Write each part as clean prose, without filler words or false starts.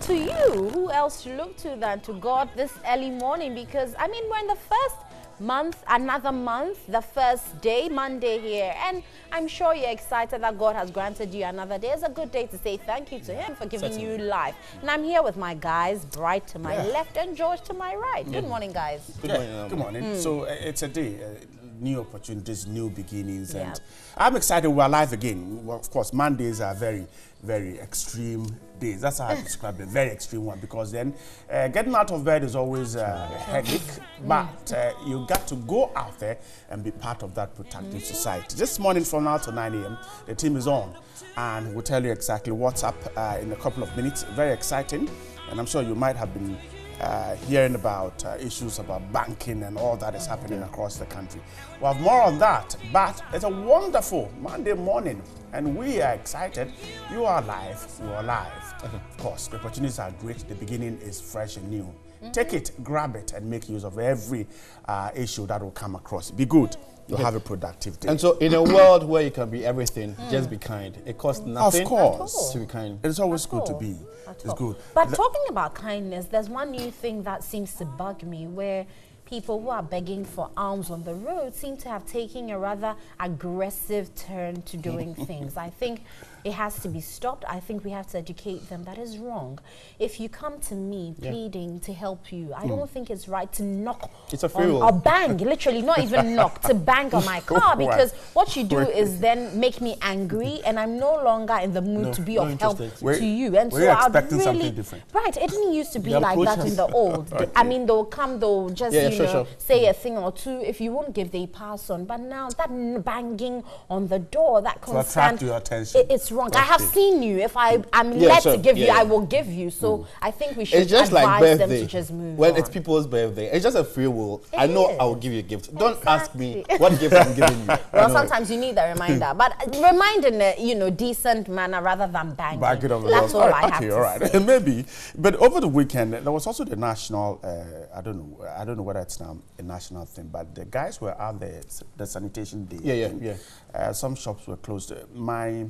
to you. Who else to look to than to God this early morning? Because, I mean, we're in the first month, another month, the first day, Monday here. And I'm sure you're excited that God has granted you another day. It's a good day to say thank you to Him for giving you life. And I'm here with my guys, Bright to my left and George to my right. Good morning, guys. Good morning. Good morning. So it's a day, new opportunities, new beginnings. And I'm excited we're alive again. Well, of course, Mondays are very, very extreme days. That's how I describe it, very extreme one, because then getting out of bed is always a headache, but you got to go out there and be part of that productive society. This morning from now to 9 a.m., the team is on, and we'll tell you exactly what's up in a couple of minutes. Very exciting, and I'm sure you might have been hearing about issues about banking and all that is happening across the country. We'll have more on that, but it's a wonderful Monday morning, and we are excited. You are live, you are live. Of course, the opportunities are great. The beginning is fresh and new. Take it, grab it, and make use of every issue that will come across. Be good. You'll have a productive day. And so, in a world where you can be everything, just be kind. It costs nothing. Of course. To be kind. It's always good to be. It's good. But talking about kindness, there's one new thing that seems to bug me, where people who are begging for alms on the road seem to have taken a rather aggressive turn to doing things. I think it has to be stopped. I think we have to educate them. That is wrong. If you come to me pleading to help you, I don't think it's right to knock or bang, literally not even knock, to bang on my car, because what you do is then make me angry, and I'm no longer in the mood to be of help to you. And so I'm expecting something different. Right, it didn't used to be like that in the old. I mean, they'll come, they'll just say a thing or two. If you won't give, they pass on. But now that banging on the door, that constant, to attract your attention. It's wrong. I have seen you. If I'm led to give you, I will give you. So I think we should advise them to just move when on. it's people's birthday, it's just a free will. I know I will give you a gift. Don't ask me what gift I'm giving you. Well, sometimes you need a reminder, but remind in a decent manner rather than banging. That's all I have to say. Maybe. But over the weekend, there was also the national, I don't know whether it's now a national thing, but the guys were out there, the sanitation day. Some shops were closed. My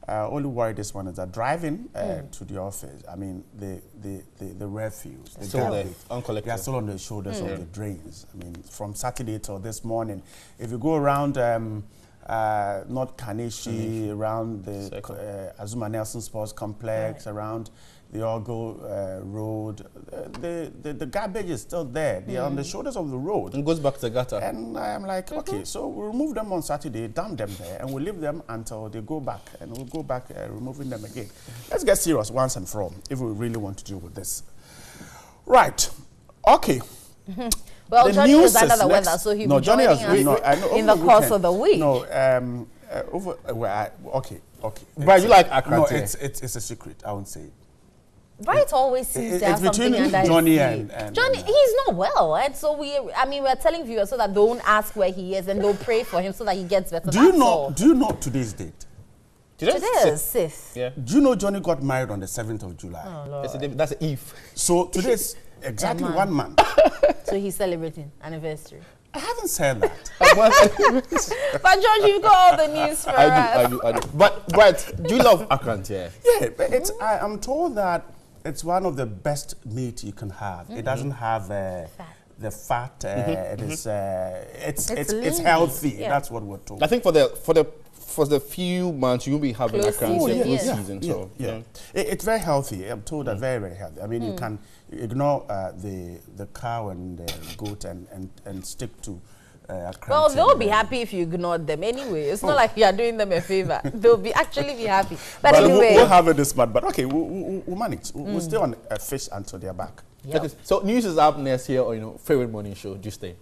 only worry this one is that driving to the office, I mean, the refuse, the garbage, uncollected. They are still on the shoulders of the drains. I mean, from Saturday till this morning, if you go around North Kaneshi, around the Azuma Nelson Sports Complex, around the Ogo Road, the garbage is still there. They are on the shoulders of the road. It goes back to gutter. And I'm like, okay, so we'll remove them on Saturday, dump them there, and we'll leave them until they go back, and we'll go back removing them again. Let's get serious once and for all, if we really want to deal with this. Right. Okay. Well, Johnny is under the weather, so he'll be joining us in the course of the week. No, okay. But you like Accra? No, it's a secret. I won't say it. Bright always seems to have something under Johnny his and Johnny, he's not well, and so we're telling viewers so that they don't ask where he is, and they'll pray for him so that he gets better. Do you know today's date? Today is 6th. Yeah. Do you know Johnny got married on the 7th of July? Oh, Lord. That's Eve. So today's exactly 1 month. So he's celebrating anniversary. I haven't said that. But George, you've got all the news for us. I do. But do you love Accra? Yeah, but I'm told that it's one of the best meat you can have. It doesn't have the fat. It's healthy. Yeah. That's what we're told. I think for the few months you'll be having Accra season. So it's very healthy. I'm told that very, very healthy. I mean, you can ignore the cow and the goat and stick to. Well, they'll be happy if you ignored them anyway. It's not like you are doing them a favor. They'll actually be happy. But anyway, we'll have it this month. But okay, we'll manage. We'll stay on fish until they're back. Yep. Okay, so news is up next here, or favorite morning show. Do stay.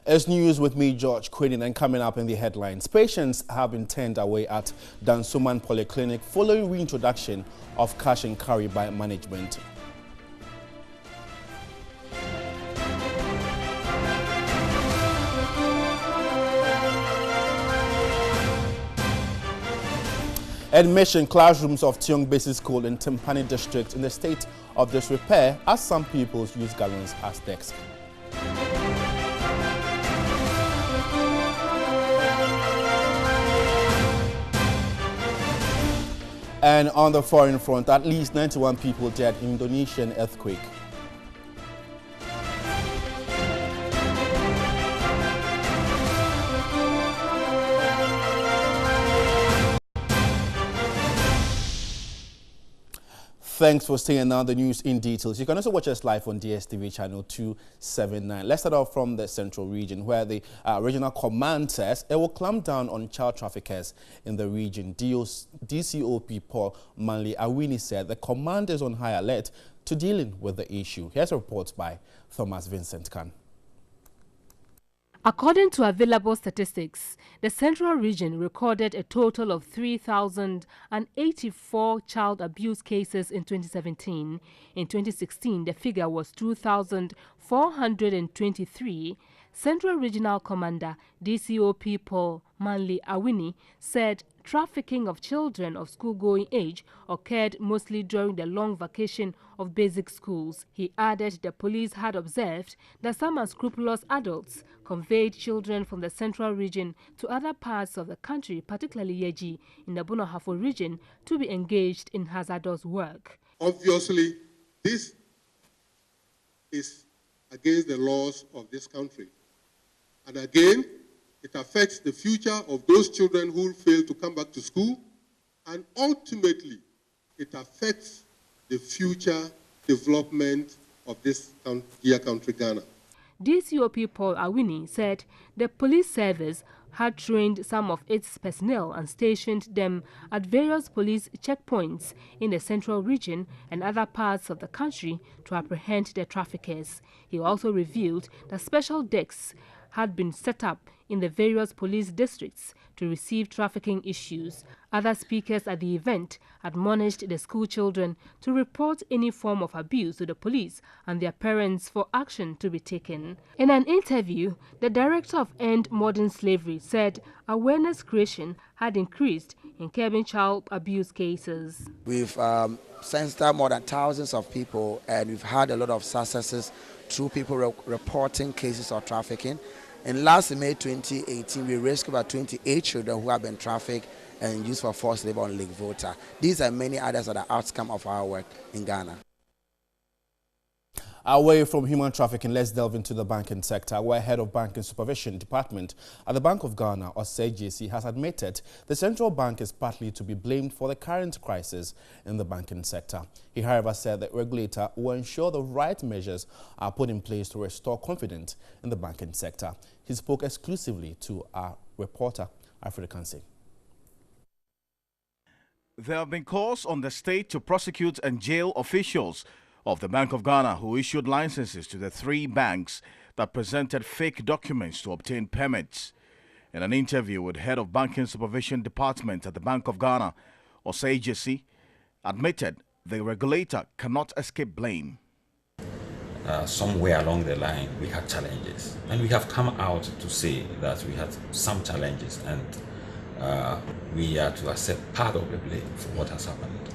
As news with me, George Quinnin, and coming up in the headlines. Patients have been turned away at Dansoman Polyclinic following reintroduction of cash and carry by management. Admission classrooms of Tiong Basic School in Timpani district in the state of disrepair as some pupils use gallons as desks. And on the foreign front, at least 91 people dead in Indonesian earthquake. Thanks for staying on the news in details. You can also watch us live on DSTV channel 279. Let's start off from the central region, where the regional command says it will clamp down on child traffickers in the region. DCOP Paul Manley Awini said the command is on high alert to dealing with the issue. Here's a report by Thomas Vincent Khan. According to available statistics, the central region recorded a total of 3,084 child abuse cases in 2017. In 2016, the figure was 2,423. Central Regional Commander DCOP Paul Manley Awini said trafficking of children of school-going age occurred mostly during the long vacation of basic schools. He added the police had observed that some unscrupulous adults conveyed children from the central region to other parts of the country, particularly Yeji in the Bonohafo region, to be engaged in hazardous work. Obviously, this is against the laws of this country. And again, it affects the future of those children who fail to come back to school, and ultimately, it affects the future development of this dear country, Ghana. DCOP Paul Awini said the police service had trained some of its personnel and stationed them at various police checkpoints in the central region and other parts of the country to apprehend the traffickers. He also revealed that special desks had been set up in the various police districts to receive trafficking issues. Other speakers at the event admonished the school children to report any form of abuse to the police and their parents for action to be taken. In an interview, the director of End Modern Slavery said awareness creation had increased in curbing child abuse cases. We've censored more than thousands of people, and we've had a lot of successes through people reporting cases of trafficking. In last May 2018, we rescued about 28 children who have been trafficked and used for forced labor on Lake Volta. These and many others are the outcome of our work in Ghana. Away from human trafficking, let's delve into the banking sector, where Head of Banking Supervision Department at the Bank of Ghana, JC, has admitted the central bank is partly to be blamed for the current crisis in the banking sector. He, however, said the regulator will ensure the right measures are put in place to restore confidence in the banking sector. He spoke exclusively to our reporter, Alfred Kansi. There have been calls on the state to prosecute and jail officials of the Bank of Ghana who issued licenses to the 3 banks that presented fake documents to obtain permits. In an interview with Head of Banking Supervision Department at the Bank of Ghana, JC admitted the regulator cannot escape blame. Somewhere along the line, we had challenges, and we have come out to say that we had some challenges, and we are to accept part of the blame for what has happened.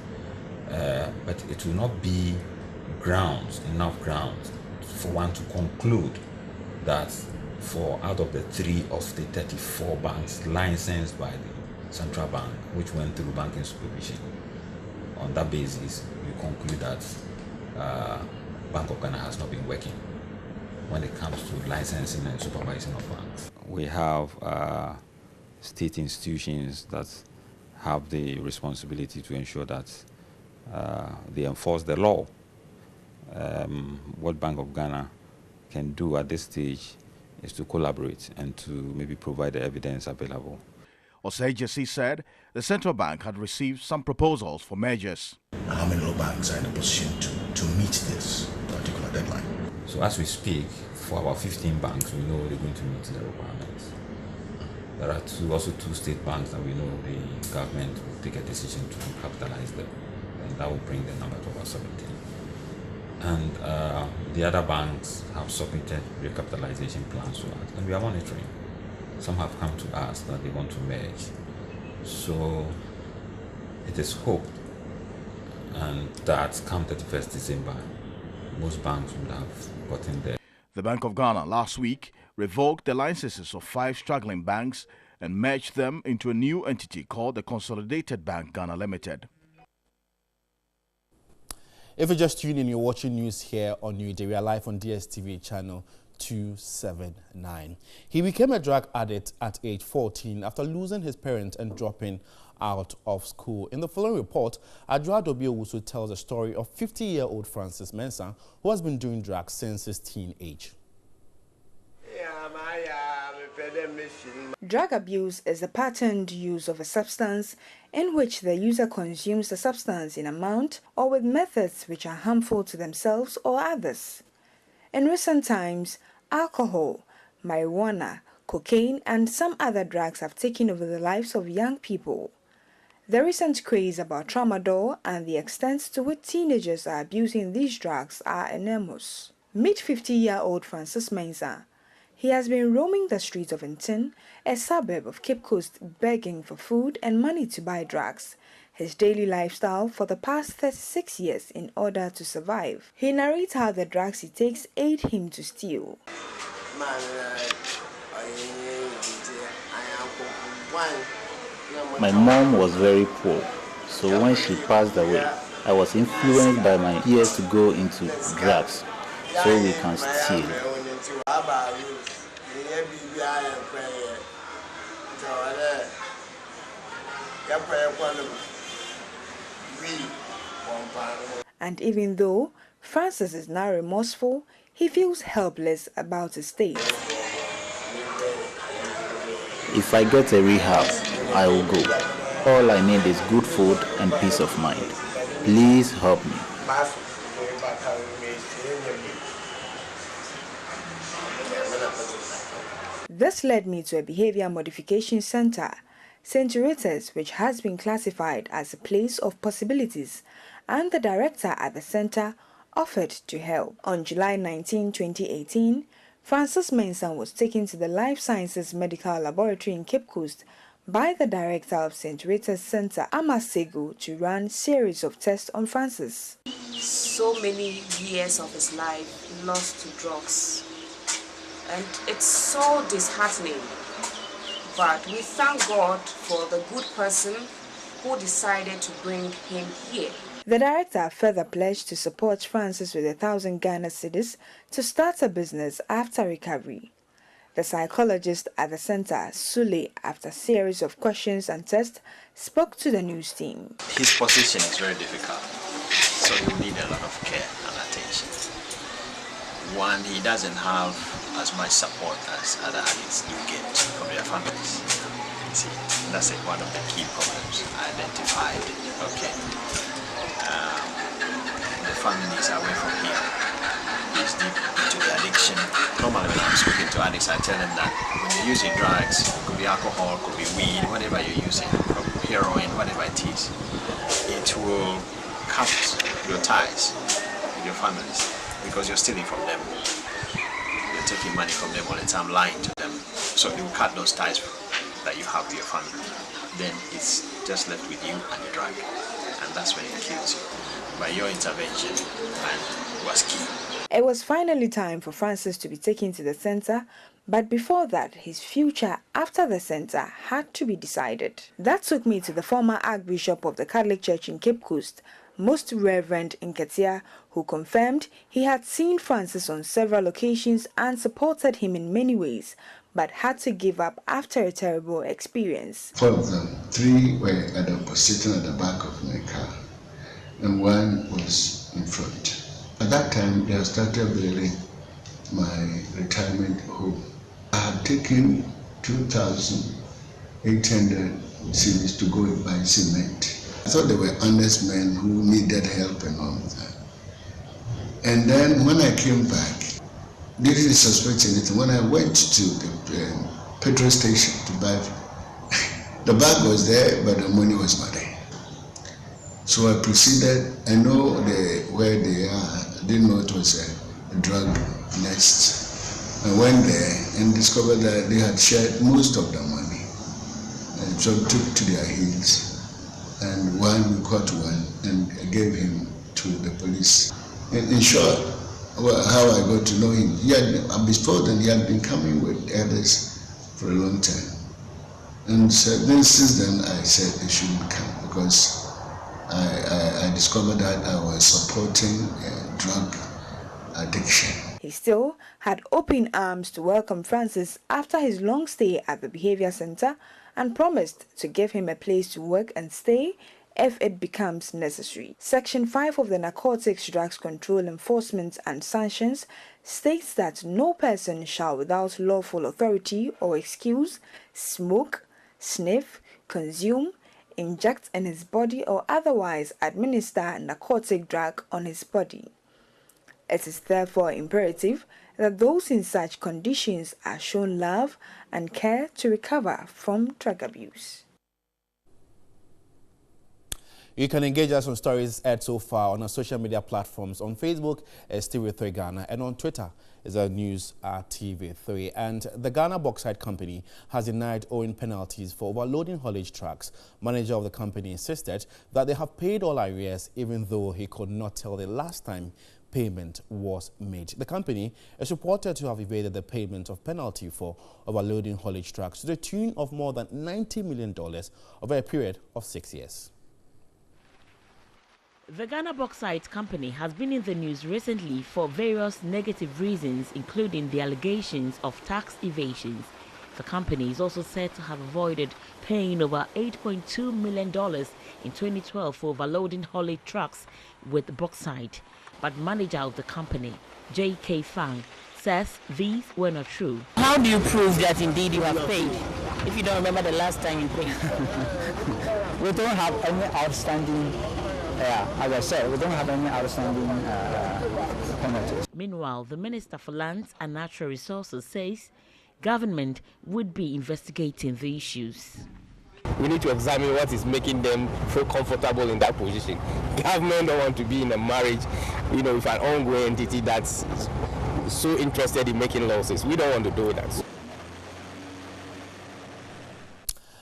But it will not be enough grounds for one to conclude that for out of the 3 of the 34 banks licensed by the central bank, which went through banking supervision, on that basis, you conclude that Bank of Ghana has not been working when it comes to licensing and supervising of banks. We have state institutions that have the responsibility to ensure that they enforce the law. What Bank of Ghana can do at this stage is to collaborate and to maybe provide the evidence available. JC said the central bank had received some proposals for measures. How many law banks are in a position to meet this particular deadline? So as we speak, for our 15 banks, we know they're going to meet the requirements. There are also 2 state banks that we know the government will take a decision to capitalize them, and that will bring the number to about 17. And the other banks have submitted recapitalization plans to us, and we are monitoring. Some have come to us that they want to merge. So it is hoped and that come 31st December, most banks would have gotten there. The Bank of Ghana last week revoked the licenses of 5 struggling banks and merged them into a new entity called the Consolidated Bank Ghana Limited. If you just tuned in, you're watching news here on New Day. We are live on DSTV channel 279. He became a drug addict at age 14 after losing his parents and dropping out of school. In the following report, Adjoa Dobiowusu tells the story of 50-year-old Francis Mensah, who has been doing drugs since his teen age. Drug abuse is the patterned use of a substance in which the user consumes the substance in amount or with methods which are harmful to themselves or others. In recent times, alcohol, marijuana, cocaine, and some other drugs have taken over the lives of young people. The recent craze about tramadol and the extent to which teenagers are abusing these drugs are enormous. Meet 50-year-old Francis Mensah. He has been roaming the streets of Ntin, a suburb of Cape Coast, begging for food and money to buy drugs, his daily lifestyle for the past 36 years in order to survive. He narrates how the drugs he takes aid him to steal. My mom was very poor, so when she passed away, I was influenced by my peers to go into drugs so we can steal. And even though Francis is now remorseful, he feels helpless about his state. If I get a rehab, I will go. All I need is good food and peace of mind. Please help me. This led me to a behavior modification center, St. Rita's, which has been classified as a place of possibilities, and the director at the center offered to help. On July 19, 2018, Francis Mensah was taken to the Life Sciences Medical Laboratory in Cape Coast by the director of St. Rita's Center, Amasego, to run a series of tests on Francis. So many years of his life lost to drugs, and it's so disheartening. But we thank God for the good person who decided to bring him here. The director further pledged to support Francis with 1,000 Ghana cedis to start a business after recovery. The psychologist at the center, Sule, after a series of questions and tests, spoke to the news team. His position is very difficult, so you need a lot of care and attention. One, he doesn't have as much support as other addicts do get from their families. See, that's one of the key problems identified. Okay. The families are away from him. He's deep into the addiction. Normally when I'm speaking to addicts, I tell them that when you're using drugs, it could be alcohol, it could be weed, whatever you're using, from heroin, whatever it is, it will cut your ties with your families because you're stealing from them. You're taking money from them all the time, lying to them. So it will cut those ties that you have with your family. Then it's just left with you and the drug. And that's when it kills you. By your intervention, and was key. It was finally time for Francis to be taken to the center, but before that, his future after the center had to be decided. That took me to the former Archbishop of the Catholic Church in Cape Coast, Most Reverend Nketia, who confirmed he had seen Francis on several occasions and supported him in many ways, but had to give up after a terrible experience. 4 of them, 3 were sitting at the back of my car, and 1 was in front. At that time, they had started building my retirement home. I had taken 2,800 cedis to go and buy cement. I thought they were honest men who needed help and all of that. And then when I came back, didn't suspect anything. When I went to the petrol station to buy, the bag was there, but the money was not there. So I proceeded. I know where they are. I didn't know it was a drug nest. I went there and discovered that they had shared most of the money, and so took to their heels. and we caught one and gave him to the police. In short, how I got to know him, before then he had been coming with others for a long time. And so then since then I said they shouldn't come because I discovered that I was supporting drug addiction. He still had open arms to welcome Francis after his long stay at the behavior center and promised to give him a place to work and stay if it becomes necessary. Section 5 of the Narcotics, Drugs Control, Enforcement and Sanctions states that no person shall without lawful authority or excuse smoke, sniff, consume, inject in his body or otherwise administer a narcotic drug on his body. It is therefore imperative that those in such conditions are shown love and care to recover from drug abuse. You can engage us on stories aired so far on our social media platforms. On Facebook is TV3 Ghana, and on Twitter is our news at TV3. And the Ghana Bauxite Company has denied owing penalties for overloading haulage trucks. Manager of the company insisted that they have paid all arrears, even though he could not tell the last time payment was made. The company is reported to have evaded the payment of penalty for overloading haulage trucks to the tune of more than $90 million over a period of 6 years. The Ghana Bauxite Company has been in the news recently for various negative reasons, including the allegations of tax evasions. The company is also said to have avoided paying over $8.2 million in 2012 for overloading haulage trucks with bauxite. But manager of the company, J.K. Fang, says these were not true. How do you prove that indeed you have paid if you don't remember the last time you paid? We don't have any outstanding, as I said, we don't have any outstanding penalties. Meanwhile, the Minister for Lands and Natural Resources says government would be investigating the issues. We need to examine what is making them feel comfortable in that position. Government don't want to be in a marriage, with an ongoing entity that's so interested in making losses. We don't want to do that.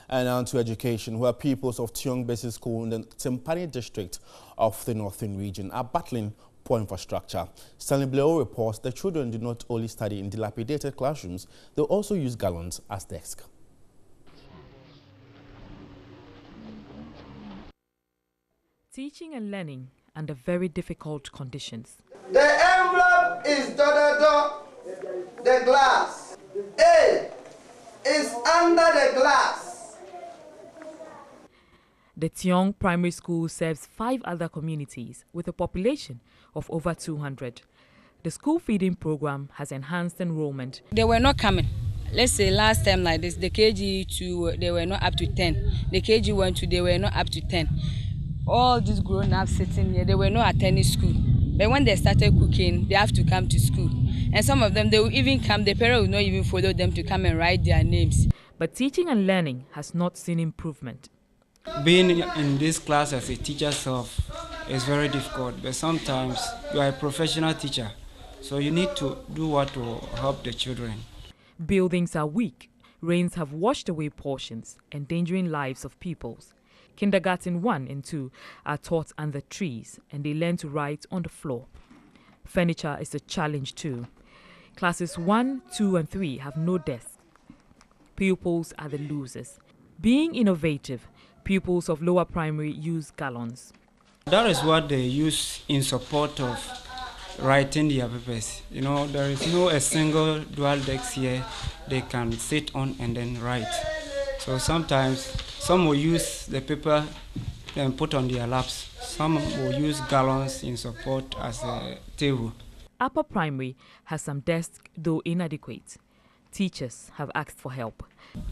And on to education, where pupils of Tiong Basic School in the Timpani district of the Northern region are battling poor infrastructure. Stanley Bleo reports the children do not only study in dilapidated classrooms, they also use gallons as desks. Teaching and learning under very difficult conditions. The envelope is the glass. A is under the glass. The Tiong Primary School serves 5 other communities with a population of over 200. The school feeding program has enhanced enrollment. They were not coming. Let's say last time like this, the KG2, they were not up to 10. The KG1, they were not up to 10. All these grown-ups sitting here, they were not attending school. But when they started cooking, they have to come to school. And some of them, they will even come, the parents will not even follow them to come and write their names. But teaching and learning has not seen improvement. Being in this class as a teacher self is very difficult, but sometimes you are a professional teacher, so you need to do what will help the children. Buildings are weak, rains have washed away portions, endangering lives of pupils. Kindergarten 1 and 2 are taught under trees and they learn to write on the floor. Furniture is a challenge too. Classes 1, 2 and 3 have no desks. Pupils are the losers. Being innovative, pupils of lower primary use gallons. That is what they use in support of writing their papers. There is no a single dual desk here they can sit on and then write. So sometimes some will use the paper and put on their laps. Some will use gallons in support as a table. Upper primary has some desks, though inadequate. Teachers have asked for help.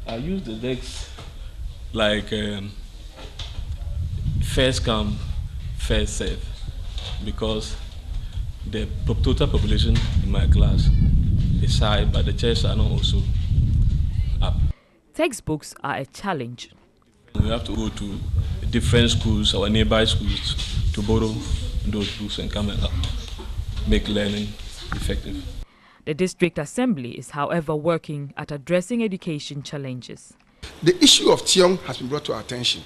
I use the desks like first come, first serve, because the total population in my class is high, but the chairs are not also up. Textbooks are a challenge. We have to go to different schools, our nearby schools, to borrow those books and come and make learning effective. The district assembly is, however, working at addressing education challenges. The issue of Tiong has been brought to our attention,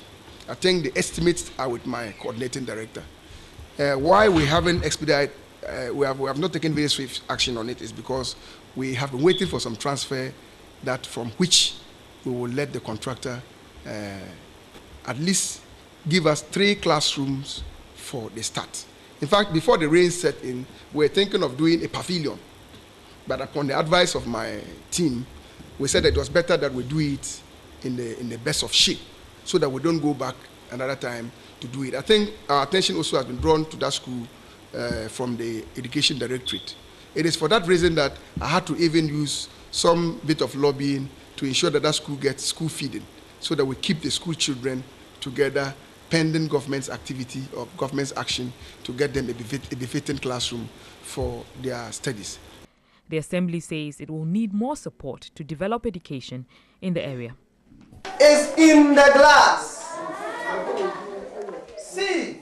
I think the estimates are with my coordinating director. Why we haven't expedited, we have not taken very swift action on it is because we have been waiting for some transfer that from which we will let the contractor at least give us 3 classrooms for the start. In fact, before the rain set in, we were thinking of doing a pavilion. But upon the advice of my team, we said that it was better that we do it in the best of shape so that we don't go back another time to do it. I think our attention also has been drawn to that school from the Education Directorate. It is for that reason that I had to even use some bit of lobbying to ensure that that school gets school feeding so that we keep the school children together pending government's activity or government's action to get them a befitting classroom for their studies. The Assembly says it will need more support to develop education in the area. It's in the glass. C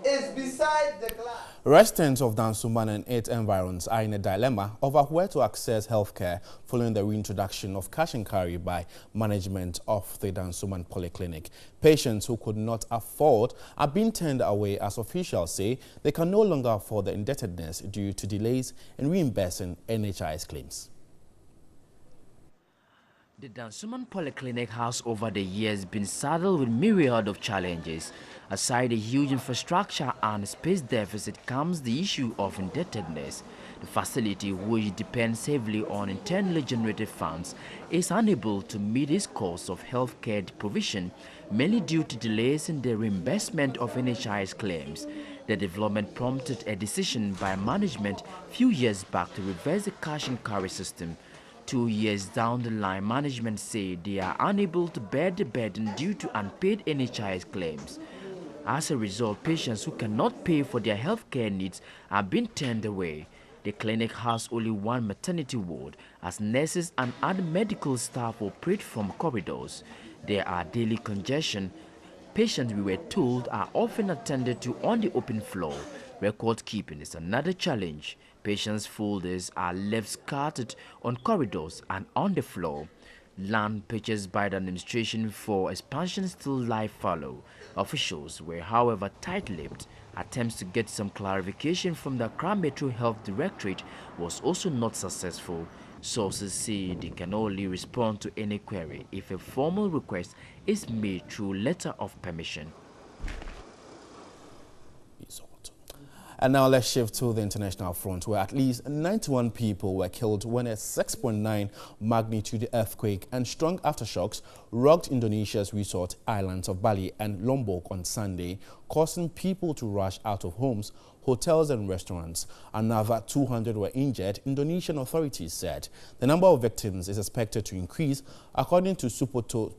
is beside the glass. Residents of Dansoman and its environs are in a dilemma over where to access healthcare following the reintroduction of cash and carry by management of the Dansoman Polyclinic. Patients who could not afford are being turned away as officials say they can no longer afford the indebtedness due to delays in reimbursing NHIS claims. The Dansoman Polyclinic has over the years been saddled with myriad of challenges. Aside a huge infrastructure and space deficit comes the issue of indebtedness. The facility, which depends heavily on internally generated funds, is unable to meet its costs of healthcare provision, mainly due to delays in the reimbursement of NHIS claims. The development prompted a decision by management few years back to reverse the cash and carry system. 2 years down the line, management say they are unable to bear the burden due to unpaid NHIS claims. As a result, patients who cannot pay for their healthcare needs are being turned away. The clinic has only one maternity ward, as nurses and other medical staff operate from corridors. There are daily congestion. Patients, we were told, are often attended to on the open floor. Record keeping is another challenge. Patients' folders are left scattered on corridors and on the floor. Land purchased by the administration for expansion still lie fallow. Officials were, however, tight-lipped. Attempts to get some clarification from the Accra Metro Health Directorate was also not successful. Sources say they can only respond to any query if a formal request is made through letter of permission. And now let's shift to the international front, where at least 91 people were killed when a 6.9 magnitude earthquake and strong aftershocks rocked Indonesia's resort islands of Bali and Lombok on Sunday, causing people to rush out of homes, hotels and restaurants. Another 200 were injured, Indonesian authorities said. The number of victims is expected to increase, according to Supoto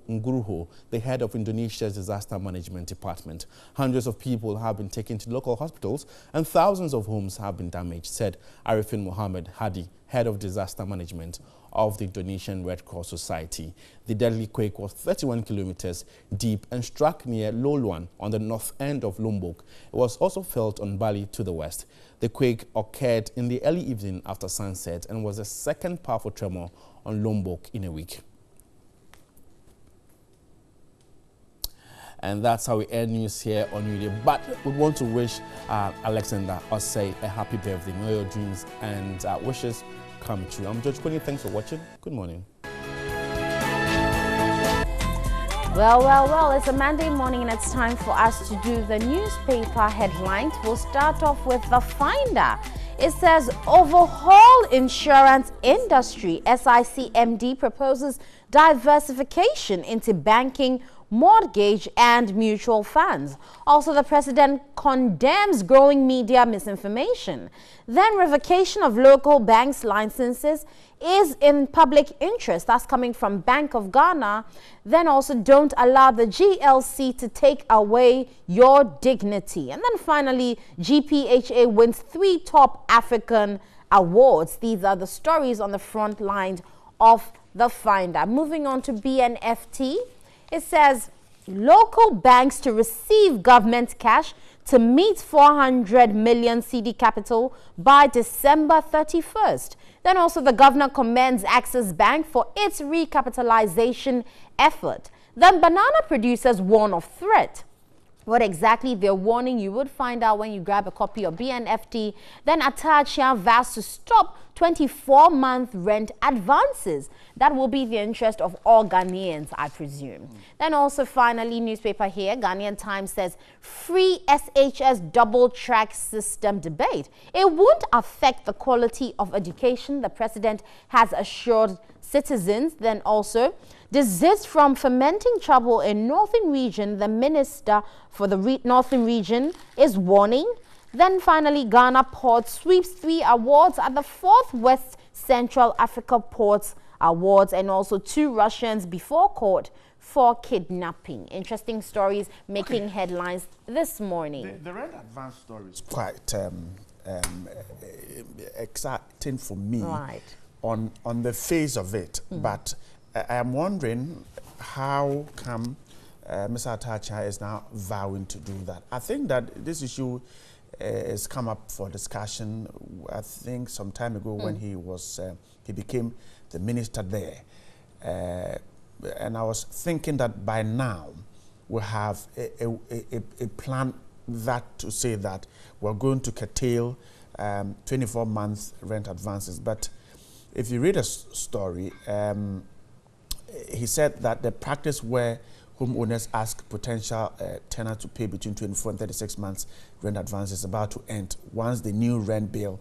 Nugroho, the head of Indonesia's disaster management department. Hundreds of people have been taken to local hospitals and thousands of homes have been damaged, said Arifin Mohammed Hadi, head of disaster management of the Indonesian Red Cross Society. The deadly quake was 31 kilometers deep and struck near Loluan on the north end of Lombok. It was also felt on Bali to the west. The quake occurred in the early evening after sunset and was the second powerful tremor on Lombok in a week. And that's how we end news here on New Day. But we want to wish Alexander Osei a happy birthday. May your dreams and wishes come true. I'm George Kony. Thanks for watching. Good morning. Well, it's a Monday morning and it's time for us to do the newspaper headlines. We'll start off with The Finder. It says, overhaul insurance industry. SICMD proposes diversification into banking, mortgage and mutual funds. Also, the president condemns growing media misinformation. Then revocation of local banks' licenses is in public interest. That's coming from Bank of Ghana. Then also, don't allow the GLC to take away your dignity. And then finally, GPHA wins 3 top African awards. These are the stories on the front line of The Finder. Moving on to BNFT. It says, local banks to receive government cash to meet 400 million CD capital by December 31st. Then also the governor commends Access Bank for its recapitalization effort. Then banana producers warn of threat. What exactly they're warning, you would find out when you grab a copy of BNFT. Then Atacha vows to stop 24-month rent advances. That will be the interest of all Ghanaians, I presume. Then also finally, newspaper here, Ghanaian Times says, free SHS double-track system debate. It won't affect the quality of education, the president has assured citizens. Then also, desist from fermenting trouble in Northern Region, the minister for the Northern Region is warning. Then finally, Ghana Port sweeps 3 awards at the 4th West Central Africa Ports Awards, and also 2 Russians before court for kidnapping. Interesting stories making headlines this morning. The rent advance story is quite exciting for me, right, on the face of it. But I am wondering how come Mr. Atacha is now vowing to do that. I think that this issue has come up for discussion, I think some time ago when he became the minister there. And I was thinking that by now we have a plan that to say that we're going to curtail 24-month rent advances. But if you read a story, he said that the practice where homeowners ask potential tenants to pay between 24 and 36 months rent advance is about to end once the new rent bill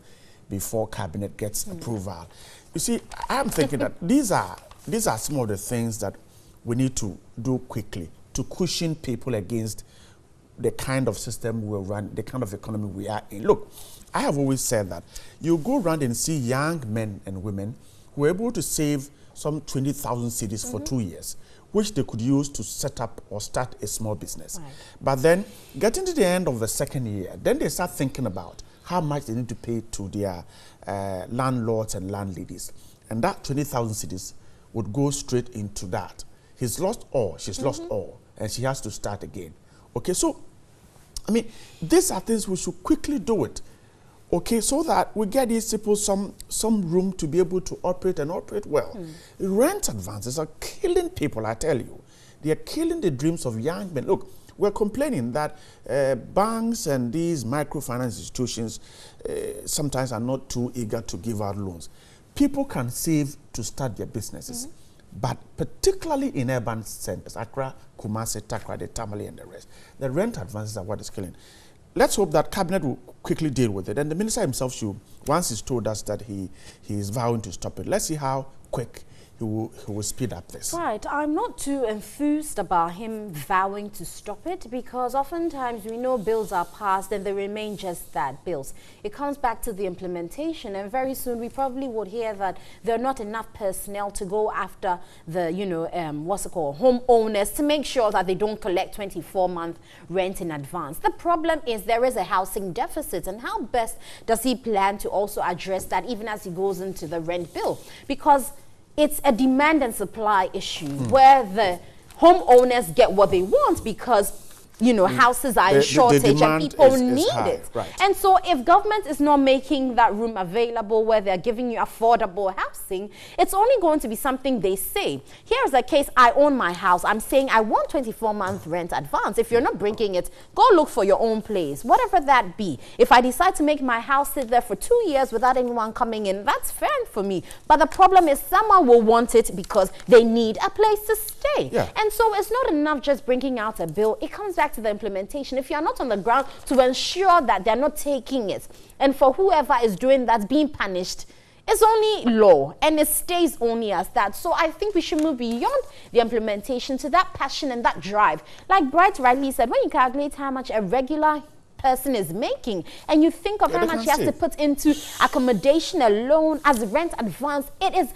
before cabinet gets approval. You see, I'm thinking that these are some of the things that we need to do quickly to cushion people against the kind of system we run, the kind of economy we are in. Look, I have always said that you go around and see young men and women who are able to save some 20,000 cedis for 2 years, which they could use to set up or start a small business. Right. But then, getting to the end of the second year, then they start thinking about how much they need to pay to their landlords and landladies. And that 20,000 cedis would go straight into that. He's lost all, she's lost all, and she has to start again. Okay, so, I mean, these are things we should quickly do it. Okay, so that we get these people some room to be able to operate and operate well. Rent advances are killing people, I tell you. They are killing the dreams of young men. Look, we're complaining that banks and these microfinance institutions sometimes are not too eager to give out loans. People can save to start their businesses, but particularly in urban centers, Accra, Kumasi, Takoradi, Tamale, and the rest, the rent advances are what is killing. Let's hope that cabinet will quickly deal with it. And the minister himself should, once he's told us that he is vowing to stop it, let's see how quick he will speed up this. Right. I'm not too enthused about him vowing to stop it, because oftentimes we know bills are passed and they remain just that, bills. It comes back to the implementation, and very soon we probably would hear that there are not enough personnel to go after the, homeowners to make sure that they don't collect 24-month rent in advance. The problem is there is a housing deficit, and how best does he plan to also address that even as he goes into the rent bill? Because it's a demand and supply issue where the homeowners get what they want because, houses are in shortage and people need it. Right. And so if government is not making that room available where they're giving you affordable housing, it's only going to be something they say. Here's a case, I own my house. I'm saying I want 24-month rent advance. If you're not bringing it, go look for your own place, whatever that be. If I decide to make my house sit there for 2 years without anyone coming in, that's fair for me. But the problem is someone will want it because they need a place to stay. Yeah. And so it's not enough just bringing out a bill. It comes back to the implementation. If you're not on the ground to ensure that they're not taking it, and for whoever is doing that being punished, it's only law and it stays only as that. So I think we should move beyond the implementation to that passion and that drive. Like Bright rightly said, when you calculate how much a regular person is making and you think of how much he has to put into accommodation alone as rent advance, it is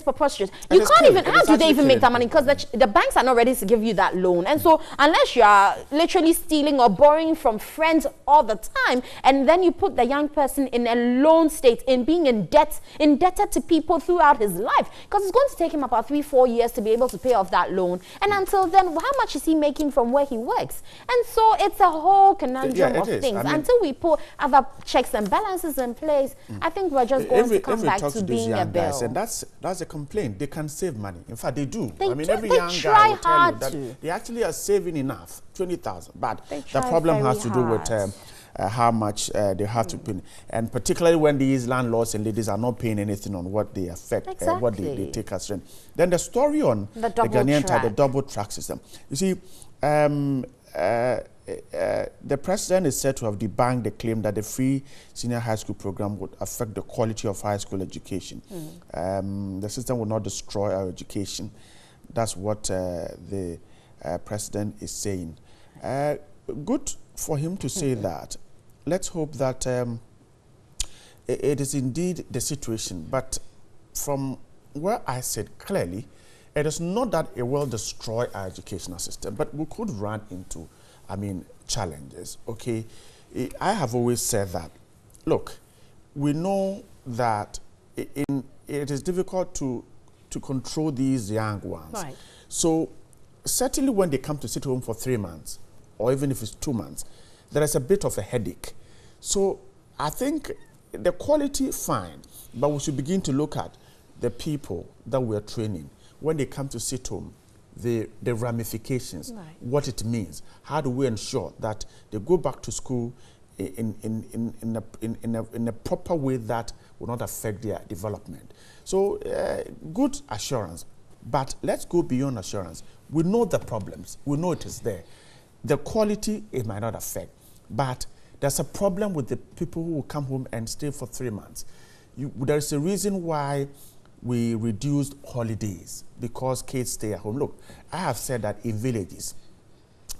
preposterous. You can't even, how do they even make that money? Because the banks are not ready to give you that loan. And so unless you are literally stealing or borrowing from friends all the time, and then you put the young person in a loan state, in being indebted to people throughout his life, because it's going to take him about 3-4 years to be able to pay off that loan. And until then, how much is he making from where he works? And so it's a whole conundrum conundrum of things. I mean, until we put other checks and balances in place, I think we're just going to come back to being a bill. Guys, and that's a complaint. They can save money. In fact, they do. They mean, do. every they young try guy will tell hard you that to. they actually are saving enough, 20,000. But the problem has to do with how much they have to pay, and particularly when these landlords and ladies are not paying anything on what they affect, what they take as rent. Then the story on the Ghanaian the double track system. You see, the president is said to have debunked the claim that the free senior high school program would affect the quality of high school education. The system will not destroy our education. That's what the president is saying. Good for him to say that. Let's hope that it is indeed the situation. But from where I said clearly, it is not that it will destroy our educational system, but we could run into, challenges, okay? I have always said that, look, we know that it is difficult to control these young ones. Right. So certainly when they come to sit home for 3 months, or even if it's 2 months, there is a bit of a headache. So I think the quality, fine, but we should begin to look at the people that we are training. When they come to sit home, the ramifications, what it means. How do we ensure that they go back to school in a proper way that will not affect their development? So good assurance, but let's go beyond assurance. We know the problems. We know it is there. The quality, it might not affect, but there's a problem with the people who will come home and stay for 3 months. There's a reason why we reduced holidays, because kids stay at home. Look, I have said that in villages,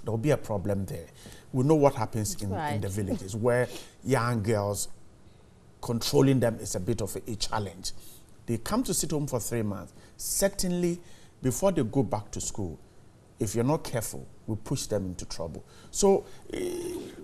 there will be a problem there. We know what happens in the villages, where young girls, controlling them is a bit of a challenge. They come to sit home for 3 months. Certainly, before they go back to school, if you're not careful, we push them into trouble. So,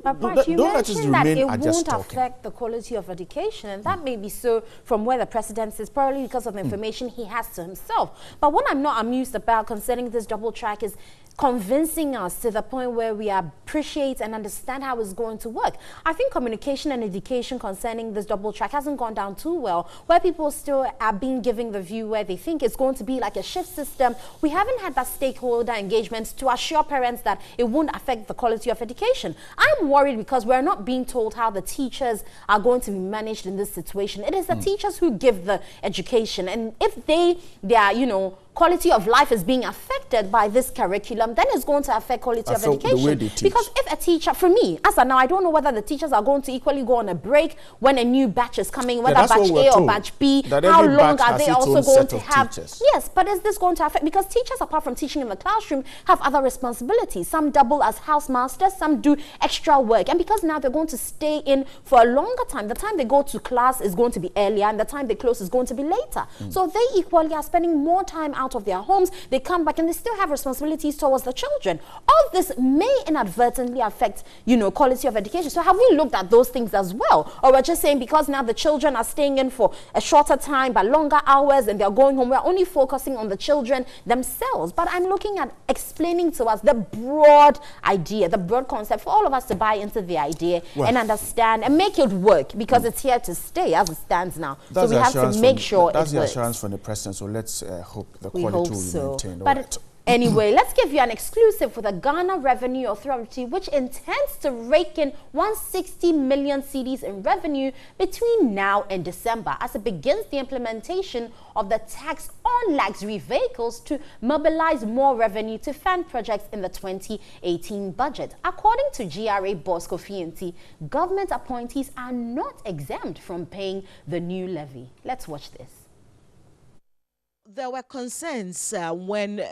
but you mentioned that it won't affect the quality of education, and that may be so from where the president is, probably because of the information he has to himself. But what I'm not amused about concerning this double track is convincing us to the point where we appreciate and understand how it's going to work. I think communication and education concerning this double track hasn't gone down too well, where people still are being given the view where they think it's going to be like a shift system. We haven't had that stakeholder engagement to assure parents that it won't affect the quality of education. I'm worried because we're not being told how the teachers are going to be managed in this situation. It is the teachers who give the education, and if their quality of life is being affected by this curriculum, then it's going to affect quality of education. Because if a teacher, for me, as of now, I don't know whether the teachers are going to equally go on a break when a new batch is coming, whether batch A or batch B, how long are they also going to have? Yes, but is this going to affect? Because teachers, apart from teaching in the classroom, have other responsibilities. Some double as housemasters, some do extra work. And because now they're going to stay in for a longer time, the time they go to class is going to be earlier, and the time they close is going to be later. So they equally are spending more time out of their homes. They come back and they still have responsibilities towards the children. All this may inadvertently affect, quality of education. So have we looked at those things as well? Or we're just saying because now the children are staying in for a shorter time but longer hours and they're going home, we're only focusing on the children themselves. But I'm looking at explaining to us the broad idea, the broad concept, for all of us to buy into the idea and understand and make it work, because it's here to stay as it stands now. So we have to make sure it works. That's the assurance from the president, so let's hope the quality will be maintained. But anyway, let's give you an exclusive with the Ghana Revenue Authority, which intends to rake in 160 million cedis in revenue between now and December, as it begins the implementation of the tax on luxury vehicles to mobilize more revenue to fund projects in the 2018 budget. According to GRA boss Kofi Nti, government appointees are not exempt from paying the new levy. Let's watch this. There were concerns when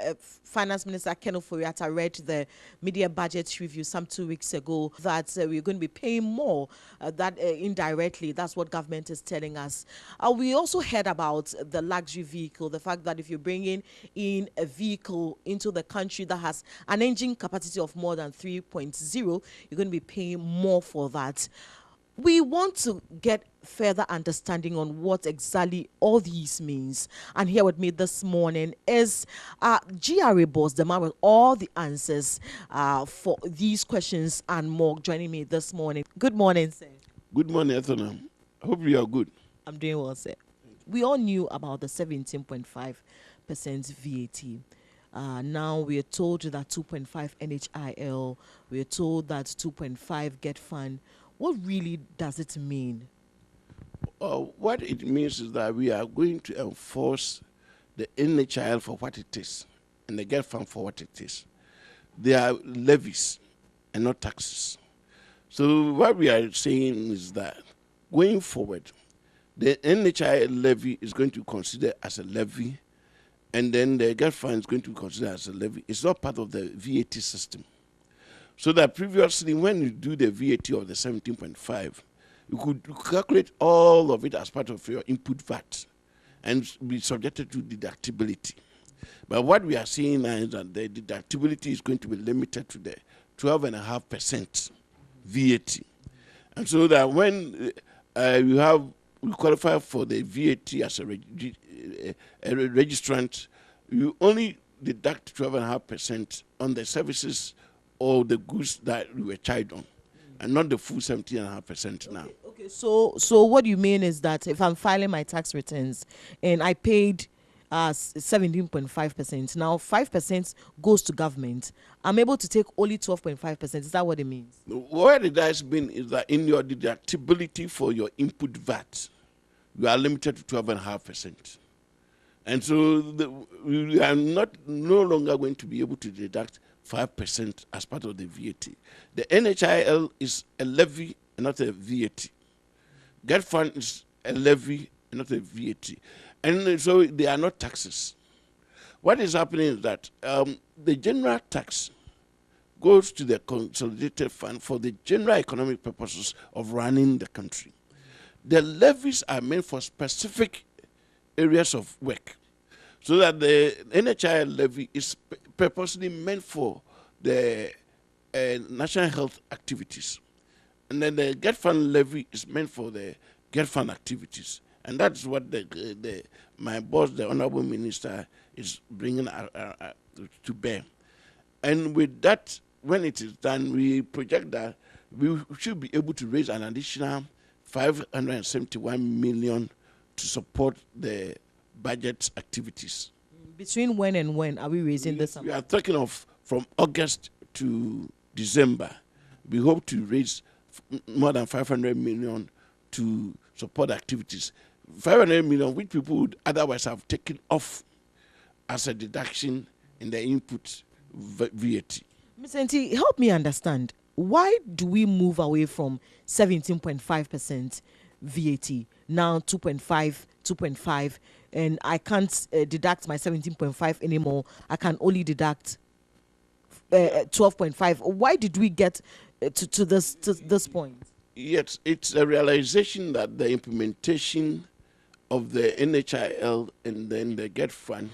Finance Minister Ken Ofori-Atta read the media budget review some 2 weeks ago that we're going to be paying more, that indirectly, that's what government is telling us. We also heard about the luxury vehicle, the fact that if you're bringing in a vehicle into the country that has an engine capacity of more than 3.0, you're going to be paying more for that. We want to get further understanding on what exactly all these means. And here with me this morning is GRA boss, the man with all the answers for these questions and more, joining me this morning. Good morning, sir. Good morning, Ethana. I hope you are good. I'm doing well, sir. We all knew about the 17.5% VAT. Now we are told that 2.5 NHIL, we are told that 2.5 Get Fund. What really does it mean? What it means is that we are going to enforce the NHIL for what it is and the Get Fund for what it is. They are levies and not taxes. So what we are saying is that going forward, the NHIL levy is going to be considered as a levy, and then the Get Fund is going to be considered as a levy. It's not part of the VAT system. So that previously, when you do the VAT of the 17.5, you could calculate all of it as part of your input VAT and be subjected to deductibility. But what we are seeing now is that the deductibility is going to be limited to the 12.5% VAT. And so that when you qualify for the VAT as a registrant, you only deduct 12.5% on the services or the goods that you were charged on, and not the full 17.5% now. Okay. So what you mean is that if I'm filing my tax returns and I paid 17.5%, now 5% goes to government, I'm able to take only 12.5%. Is that what it means? What it has been is that in your deductibility for your input VAT, you are limited to 12.5%. And so we are no longer going to be able to deduct 5% as part of the VAT. The NHIL is a levy and not a VAT. Get Fund is a levy and not a VAT. And so they are not taxes. What is happening is that the general tax goes to the consolidated fund for the general economic purposes of running the country. The levies are meant for specific areas of work, so that the NHIL levy is purposely meant for the national health activities. And then the Get Fund levy is meant for the Get Fund activities. And that's what my boss, the Honorable Minister, is bringing to bear. And with that, when it is done, we project that we should be able to raise an additional 571 million to support the budget activities. Between when and when are we raising this amount? We are talking of from August to December. We hope to raise more than 500 million to support activities. 500 million which people would otherwise have taken off as a deduction in the input VAT. Ms. Enti, help me understand. Why do we move away from 17.5% VAT, now 2.5, and I can't deduct my 17.5 anymore? I can only deduct 12.5. Why did we get to this point? Yes, it's a realization that the implementation of the NHIL and then the Get Fund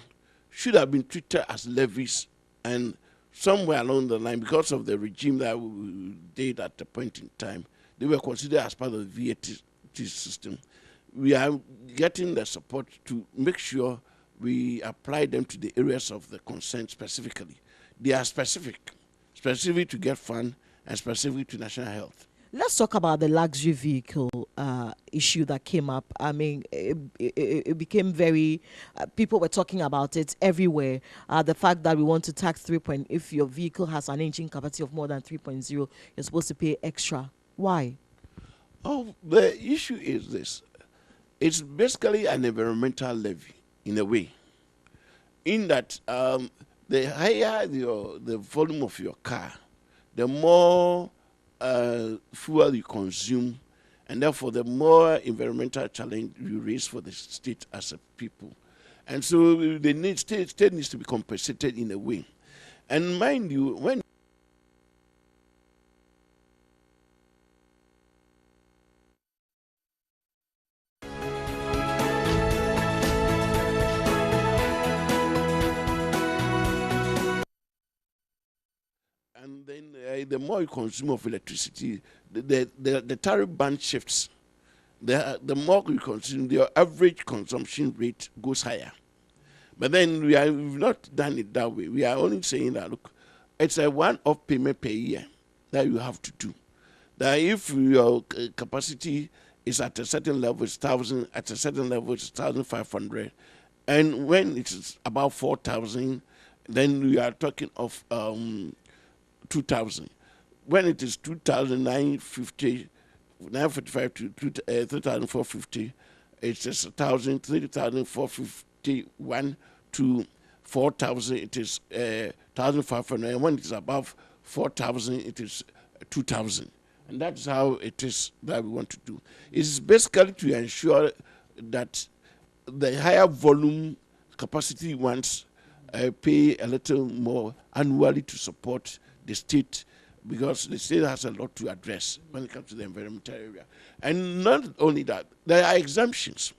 should have been treated as levies, and somewhere along the line, because of the regime that we did at the point in time, they were considered as part of the VAT system. We are getting the support to make sure we apply them to the areas of the concern specifically. They are specific to Get Fund and specific to national health. Let's talk about the luxury vehicle issue that came up. I mean, it became very, people were talking about it everywhere. The fact that we want to tax if your vehicle has an engine capacity of more than 3.0, you're supposed to pay extra. Why? Oh, the issue is this. It's basically an environmental levy in a way, in that the higher the volume of your car, the more fuel you consume, and therefore the more environmental challenge you raise for the state as a people. And so the state needs to be compensated in a way. And mind you, when And then the more you consume of electricity, the tariff band shifts. The more you consume, the average consumption rate goes higher. But then we've not done it that way. We are only saying that, look, it's a one-off payment per year that you have to do. That if your capacity is at a certain level, it's 1,000, at a certain level, it's 1,500. And when it's about 4,000, then we are talking of 2,000. When it is 2,950, 945 to 3,450, it's just 1,000, 3,451 to 4,000, it is 1,500. And when it is above 4,000, it is 2,000. And that's how it is that we want to do. It's basically to ensure that the higher volume capacity ones pay a little more annually to support the state, because the state has a lot to address when it comes to the environmental area. And not only that, there are exemptions.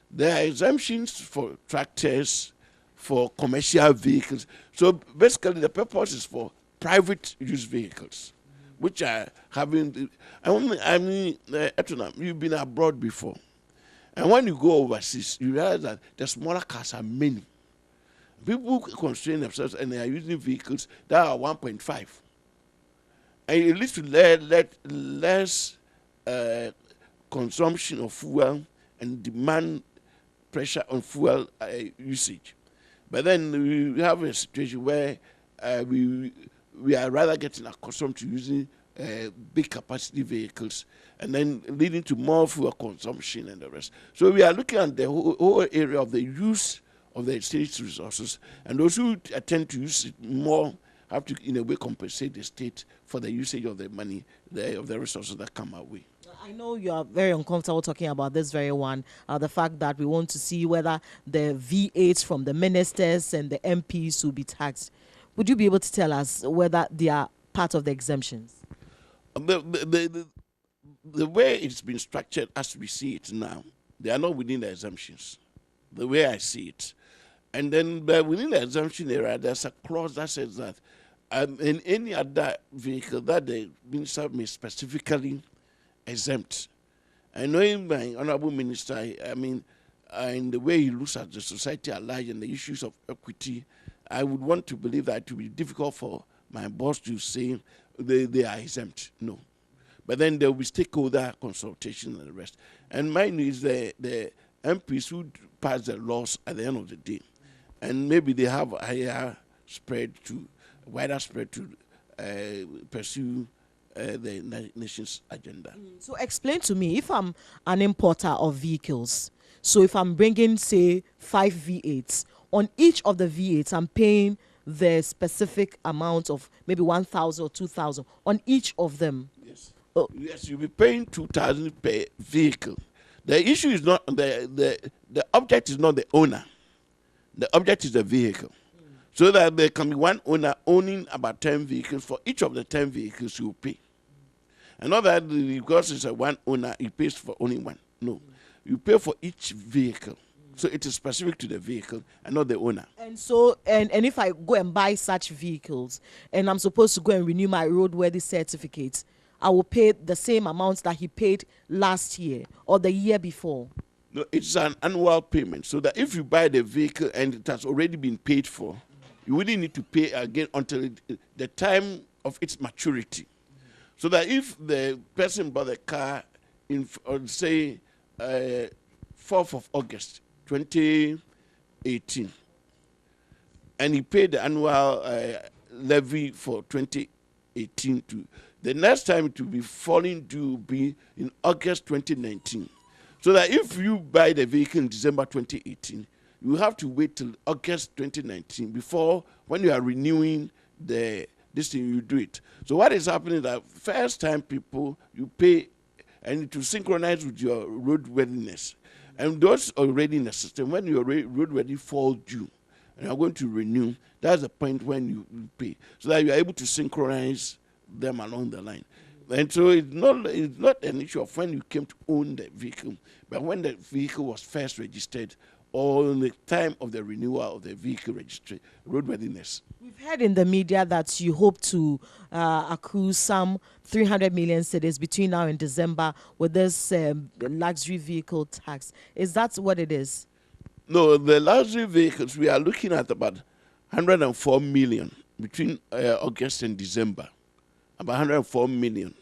There are exemptions for tractors, for commercial vehicles. So basically the purpose is for private use vehicles, which are having, Etuna, you've been abroad before. And when you go overseas, you realize that the smaller cars are many. People constrain themselves and they are using vehicles that are 1.5. And it leads to less consumption of fuel and demand pressure on fuel usage. But then we have a situation where we are rather getting accustomed to using big capacity vehicles, and then leading to more fuel consumption and the rest. So we are looking at the whole area of the use of the state's resources, and those who attempt to use it more have to, in a way, compensate the state for the usage of the money, of the resources that come our way. I know you are very uncomfortable talking about this very one, the fact that we want to see whether the V8s from the ministers and the MPs will be taxed. Would you be able to tell us whether they are part of the exemptions? The way it's been structured as we see it now, they are not within the exemptions, the way I see it. And then within the exemption area, there's a clause that says that in any other vehicle that the minister may specifically exempt. And knowing my honorable minister, in the way he looks at the society at large and the issues of equity, I would want to believe that it would be difficult for my boss to say they are exempt. No. But then there will be stakeholder consultation and the rest. And mine is the MPs who pass the laws at the end of the day. And maybe they have a higher spread to, wider spread to pursue the nation's agenda. So explain to me, if I'm an importer of vehicles, so if I'm bringing, say, 5 V8s, on each of the V8s, I'm paying the specific amount of maybe 1,000 or 2,000 on each of them. Yes. Yes, you'll be paying 2,000 per vehicle. The issue is not the object is not the owner. The object is the vehicle. So that there can be one owner owning about 10 vehicles. For each of the 10 vehicles, you pay. And not that because it's a one owner, he pays for only one. No. You pay for each vehicle. So it is specific to the vehicle and not the owner. And so, and if I go and buy such vehicles and I'm supposed to go and renew my roadworthy certificates, I will pay the same amount that he paid last year or the year before. No, it's an annual payment. So that if you buy the vehicle and it has already been paid for, you wouldn't need to pay again until the time of its maturity. So that if the person bought the car in, say, 4th of August, 2018, and he paid the annual levy for 2018 to the next time it will be falling due will be in August 2019. So that if you buy the vehicle in December 2018, you have to wait till August 2019 before, when you are renewing this thing, you do it. So what is happening is that first time people, you pay, and it will synchronize with your roadworthiness. And those already in the system, when your roadworthy fall due, and you're going to renew, that's the point when you pay. So that you are able to synchronize them along the line. And so it's not an issue of when you came to own the vehicle, but when the vehicle was first registered or in the time of the renewal of the vehicle registry, roadworthiness. We've heard in the media that you hope to accrue some 300 million cedis between now and December with this luxury vehicle tax. Is that what it is? No, the luxury vehicles, we are looking at about 104 million between August and December. About 104 million.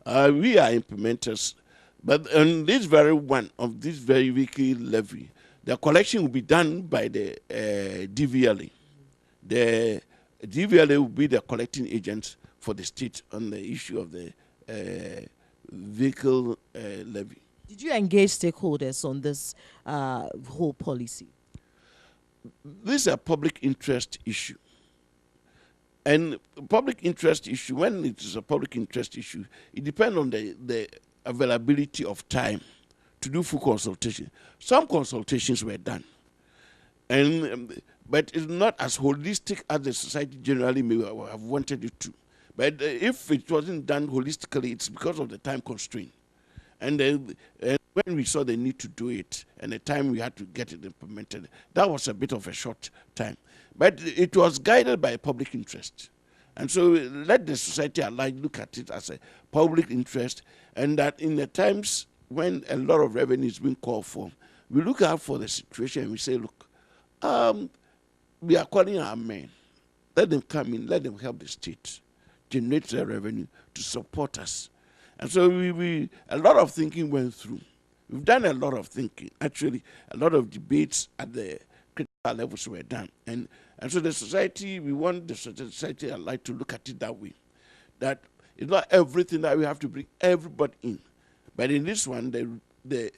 We are implementers, but on this very one of this very vehicle levy, the collection will be done by the DVLA. The DVLA will be the collecting agent for the state on the issue of the vehicle levy. Did you engage stakeholders on this whole policy? This is a public interest issue. And public interest issue, when it is a public interest issue, it depends on the availability of time to do full consultation. Some consultations were done, but it's not as holistic as the society generally may have wanted it to. But if it wasn't done holistically, it's because of the time constraint. And when we saw the need to do it and the time we had to get it implemented, that was a bit of a short time. But it was guided by public interest. And so let the society at large look at it as a public interest, and that in the times when a lot of revenue is being called for, we look out for the situation and we say, look, we are calling our men. Let them come in, let them help the state generate their revenue to support us. And so a lot of thinking went through. We've done a lot of thinking. Actually, a lot of debates at the critical levels were done. And so the society, we want the society at large to look at it that way. That it's not everything that we have to bring everybody in. But in this one, the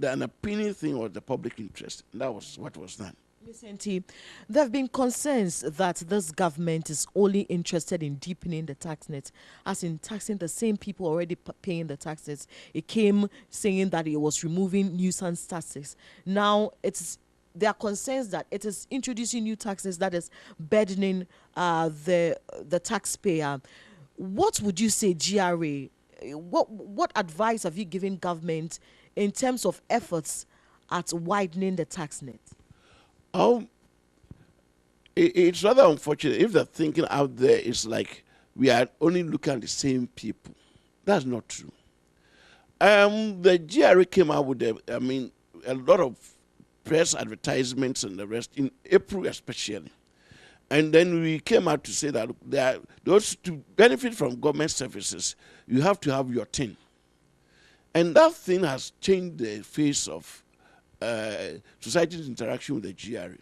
underpinning thing was the public interest. And that was what was done. Listen, T, there have been concerns that this government is only interested in deepening the tax net, as in taxing the same people already paying the taxes. It came saying that it was removing nuisance taxes. Now there are concerns that it is introducing new taxes that is burdening the taxpayer. What would you say, GRA? What advice have you given government in terms of efforts at widening the tax net? It's rather unfortunate if the thinking out there is like we are only looking at the same people. That's not true. The GRA came out with a lot of press advertisements and the rest in April especially. And then we came out to say that those to benefit from government services, you have to have your tin. And that thing has changed the face of society's interaction with the GRA.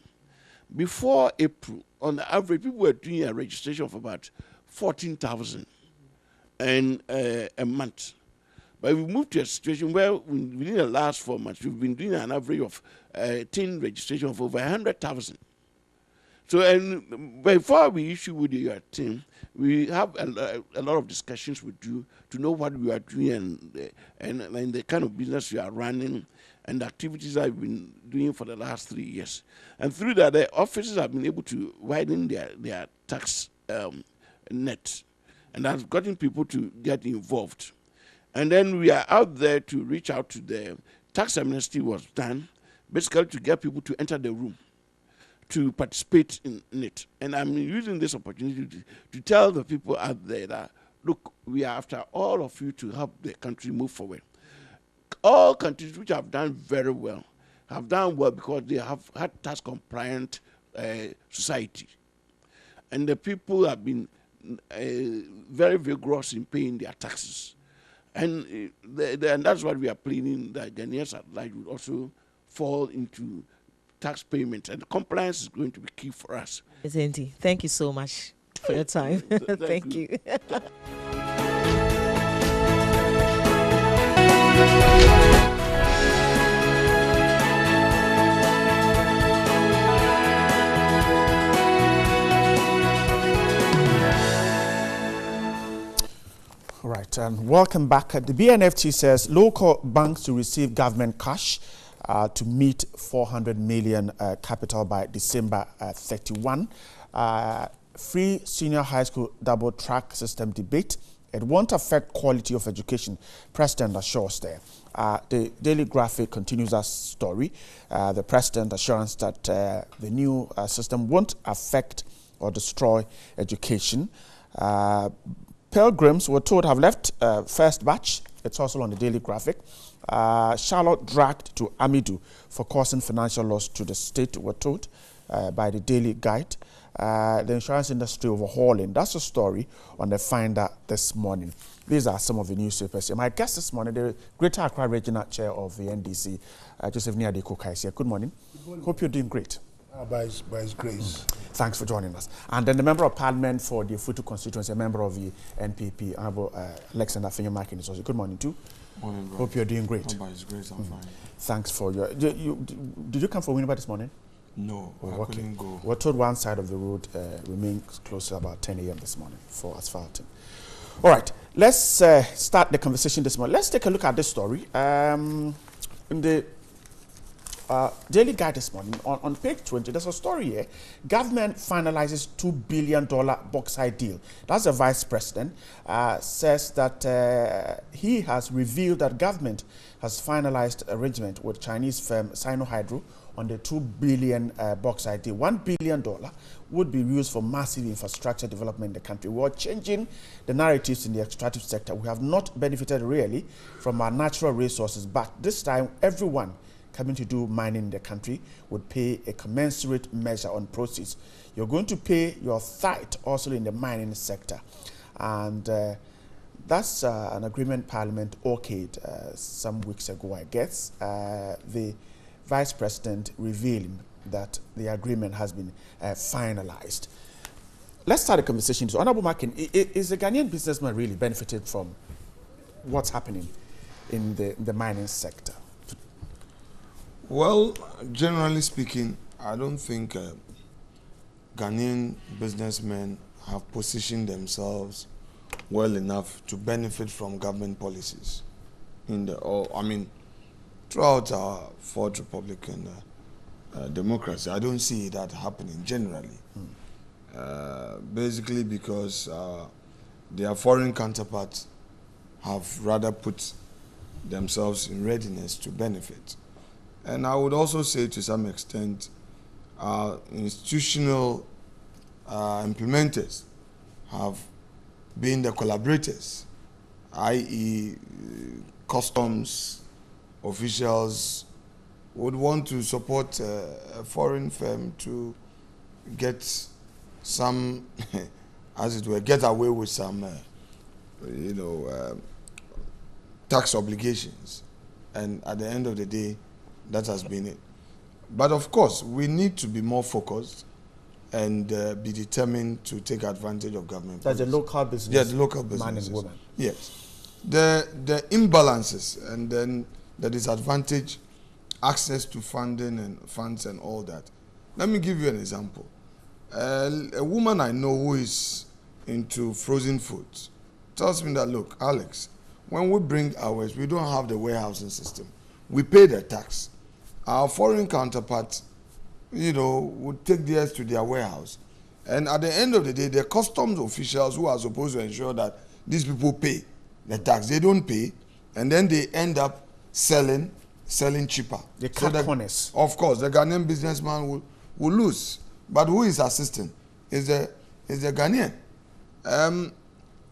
Before April, on the average, people were doing a registration of about 14,000 a month. But we moved to a situation where within the last 4 months, we've been doing an average of 10 registration of over 100,000. So, and before we issue with your team, we have a lot of discussions with you to know what we are doing and the kind of business we are running and the activities that we've been doing for the last 3 years. And through that, the offices have been able to widen their tax net, and that's gotten people to get involved. And then we are out there to reach out to the tax amnesty was done, basically to get people to enter the room, to participate in it. And I'm using this opportunity to tell the people out there that, look, we are after all of you to help the country move forward. All countries which have done very well have done well because they have had tax compliant society. And the people have been very vigorous in paying their taxes. And that's what we are pleading, that Ghanaians at large would also fall into tax payments, and compliance is going to be key for us. Zenti, thank you so much for your time. Thank you. All right, and welcome back. The BNFT says local banks to receive government cash to meet 400 million capital by December 31. Free senior high school double track system debate It won't affect quality of education, President assures there. The Daily Graphic continues that story. The President assurance that the new system won't affect or destroy education. Pilgrims were told have left first batch. It's also on the Daily Graphic. Charlotte dragged to Amidu for causing financial loss to the state, were told by the Daily Guide. The insurance industry overhauling. That's a story on the Finder this morning. These are some of the newspapers. My guest this morning, the Greater Accra Regional Chair of the NDC, Joseph Niade Kokai. Good morning. Good morning. Hope you're doing great. By his grace. Thanks for joining us. And then the Member of Parliament for the Futu constituency, a member of the NPP, Honorable Alexander Finyo-Makin is also. Good morning too. Morning, bro. Hope you're doing great. By his grace, I'm fine. Thanks for your... Did you come for Winneba this morning? No, I couldn't go. We're told one side of the road remains closed about 10 a.m. this morning for asphalting. All right, let's start the conversation this morning. Let's take a look at this story. In the Daily Guide this morning, on page 20, there's a story here. Government finalizes $2 billion bauxite deal. That's the Vice President. Says that he has revealed that government has finalized arrangement with Chinese firm Sinohydro on the $2 billion bauxite deal. $1 billion would be used for massive infrastructure development in the country. We're changing the narratives in the extractive sector. We have not benefited really from our natural resources, but this time everyone coming to do mining in the country would pay a commensurate measure on proceeds. You're going to pay your tithe also in the mining sector. And that's an agreement Parliament okayed some weeks ago, I guess. The Vice President revealing that the agreement has been finalized. Let's start the conversation. So, Honorable Makin, is the Ghanaian businessman really benefited from what's happening in the mining sector? Well, generally speaking, I don't think Ghanaian businessmen have positioned themselves well enough to benefit from government policies throughout our Fourth Republican democracy. I don't see that happening generally. Basically because their foreign counterparts have rather put themselves in readiness to benefit. And I would also say to some extent, institutional implementers have been the collaborators, i.e. customs officials would want to support a foreign firm to get some, as it were, get away with some, tax obligations. And at the end of the day, that has been it. But of course, we need to be more focused and be determined to take advantage of government. That's the local business. Yeah, the local businesses. Man and woman. Yes. The imbalances and then the disadvantage, access to funding and funds and all that. Let me give you an example. A woman I know who is into frozen foods tells me that, look, Alex, when we bring ours, we don't have the warehousing system. We pay the tax. Our foreign counterparts, would take theirs to their warehouse. And at the end of the day, the customs officials who are supposed to ensure that these people pay the tax, they don't pay, and then they end up selling cheaper. They cut corners. Of course, the Ghanaian businessman will lose. But who is assisting? Is the Ghanaian.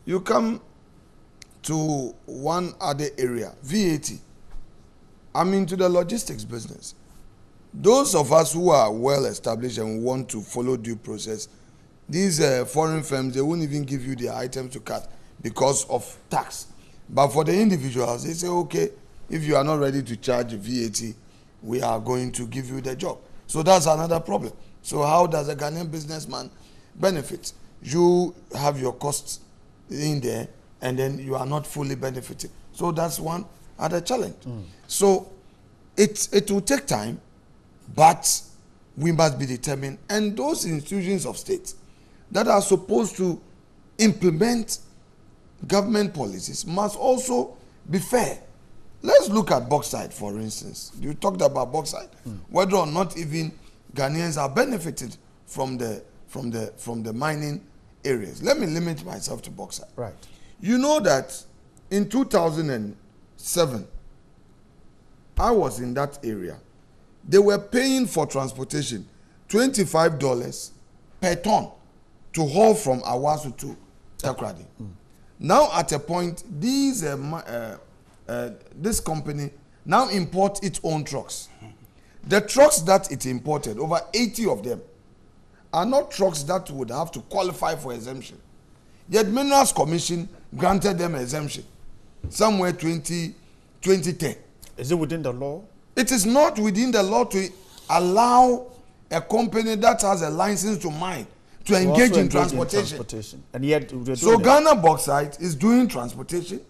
You come to one other area, VAT. I'm into the logistics business. Those of us who are well established and want to follow due process, these foreign firms, they won't even give you the items to cut because of tax. But for the individuals, they say, okay, if you are not ready to charge VAT, we are going to give you the job. So that's another problem. So how does a Ghanaian businessman benefit? You have your costs in there, and then you are not fully benefiting. So that's one other challenge. So it will take time, but we must be determined. And those institutions of state that are supposed to implement government policies must also be fair. Let's look at bauxite, for instance. You talked about bauxite, whether or not even Ghanaians are benefited from the mining areas. Let me limit myself to bauxite. Right. You know that in 2007, I was in that area. They were paying for transportation $25 per ton to haul from Awasu to Takoradi. Now at a point, this company now import its own trucks. The trucks that it imported, over 80 of them, are not trucks that would have to qualify for exemption. Yet Minerals Commission granted them exemption somewhere 2010. Is it within the law? It is not within the law to allow a company that has a license to mine to engage in transportation. And yet, so Ghana Bauxite is doing transportation.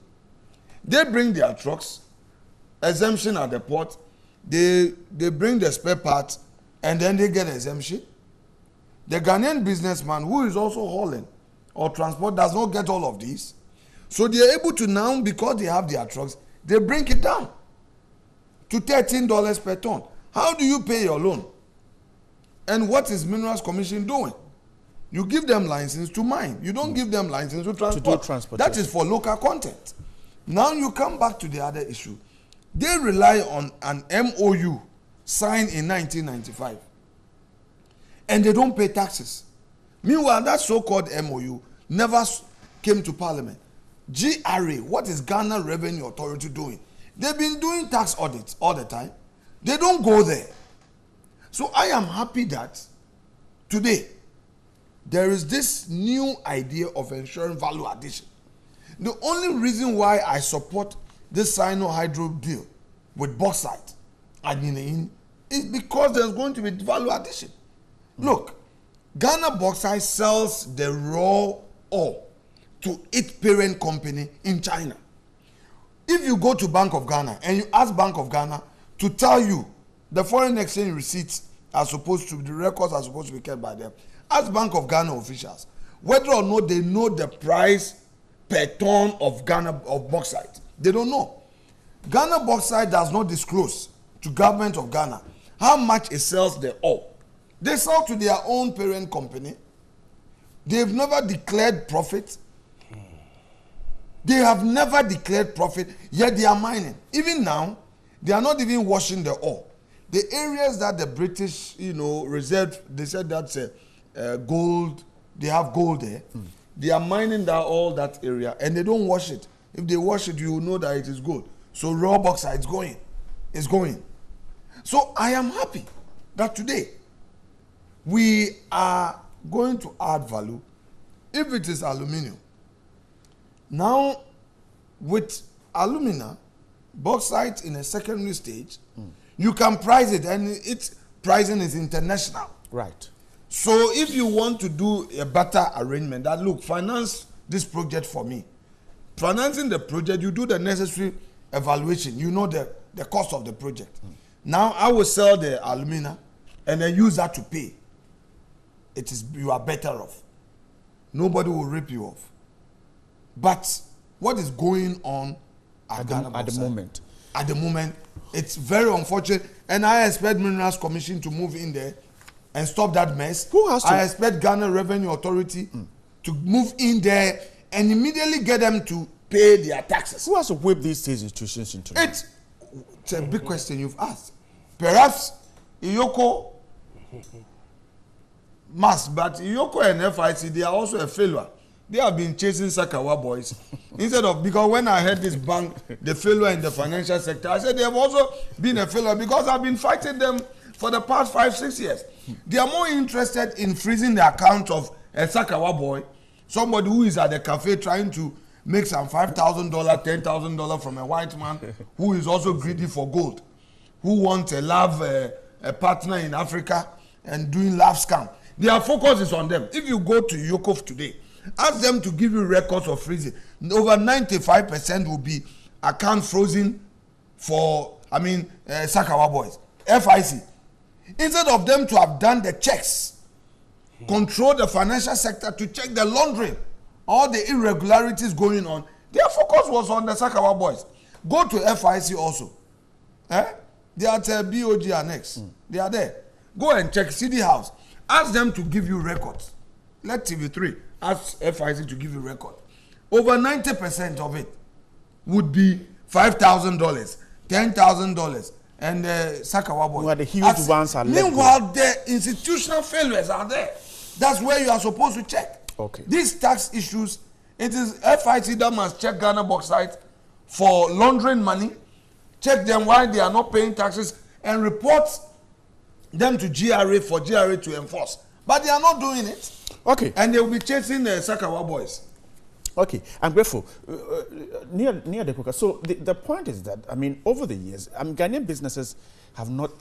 They bring their trucks, exemption at the port. They bring the spare parts, and then they get exemption. The Ghanaian businessman who is also hauling or transport does not get all of these. So they are able to now, because they have their trucks, they bring it down to $13 per ton. How do you pay your loan? And what is Minerals Commission doing? You give them license to mine. You don't give them license to transport. To do transportation. That is for local content. Now you come back to the other issue. They rely on an MOU signed in 1995. And they don't pay taxes. Meanwhile, that so-called MOU never came to Parliament. GRA, what is Ghana Revenue Authority doing? They've been doing tax audits all the time. They don't go there. So I am happy that today there is this new idea of ensuring value addition. The only reason why I support this Sino-Hydro deal with bauxite is because there's going to be value addition. Look, Ghana Bauxite sells the raw ore to its parent company in China. If you go to Bank of Ghana and you ask Bank of Ghana to tell you the foreign exchange receipts are supposed to, the records are supposed to be kept by them, ask Bank of Ghana officials whether or not they know the price per ton of Ghana of bauxite. They don't know. Ghana Bauxite does not disclose to government of Ghana how much it sells the ore. They sell to their own parent company. They've never declared profit. They have never declared profit, yet they are mining. Even now, they are not even washing the ore. The areas that the British, reserved, they said that's gold, they have gold there. They are mining that all that area, and they don't wash it. If they wash it, you will know that it is gold. So raw bauxite is going. It's going. So I am happy that today we are going to add value if it is aluminium. Now, with alumina, bauxite in a secondary stage, you can price it, and its pricing is international. Right. So if you want to do a better arrangement, that look, finance this project for me. Financing the project, you do the necessary evaluation. You know the cost of the project. Now I will sell the alumina and then use that to pay. You are better off. Nobody will rip you off. But what is going on at the moment? At the moment, it's very unfortunate, and I expect Minerals Commission to move in there and stop that mess. Who has to? I expect Ghana Revenue Authority to move in there and immediately get them to pay their taxes. Who has to whip these institutions into it? It's a big question you've asked. Perhaps Iyoko must, but Iyoko and FIC, they are also a failure. They have been chasing Sakawa boys. Because when I heard this bank, the failure in the financial sector, I said they have also been a failure because I've been fighting them for the past 5-6 years. They are more interested in freezing the account of a Sakawa boy, somebody who is at the cafe trying to make some $5,000, $10,000 from a white man who is also greedy for gold, who wants a partner in Africa and doing love scam. Their focus is on them. If you go to Yokov today, ask them to give you records of freezing. Over 95% will be account frozen for, Sakawa boys, FIC. Instead of them to have done the checks, control the financial sector to check the laundering, all the irregularities going on, their focus was on the Sakawa boys. Go to FIC also. They are at BOG Annex. They are there. Go and check City House. Ask them to give you records. Let TV3 ask FIC to give you record. over 90% of it would be $5,000, $10,000, and Sakawa boys. Where the huge ones are left. Meanwhile, the institutional failures are there. That's where you are supposed to check. Okay. These tax issues, it is FIC that must check Ghana bauxite for laundering money, check them why they are not paying taxes, and report them to GRA for GRA to enforce. But they are not doing it. Okay. And they will be chasing the Sakawa boys. Okay, I'm grateful. Near the cooker. So the point is that, I mean, over the years, Ghanaian businesses have not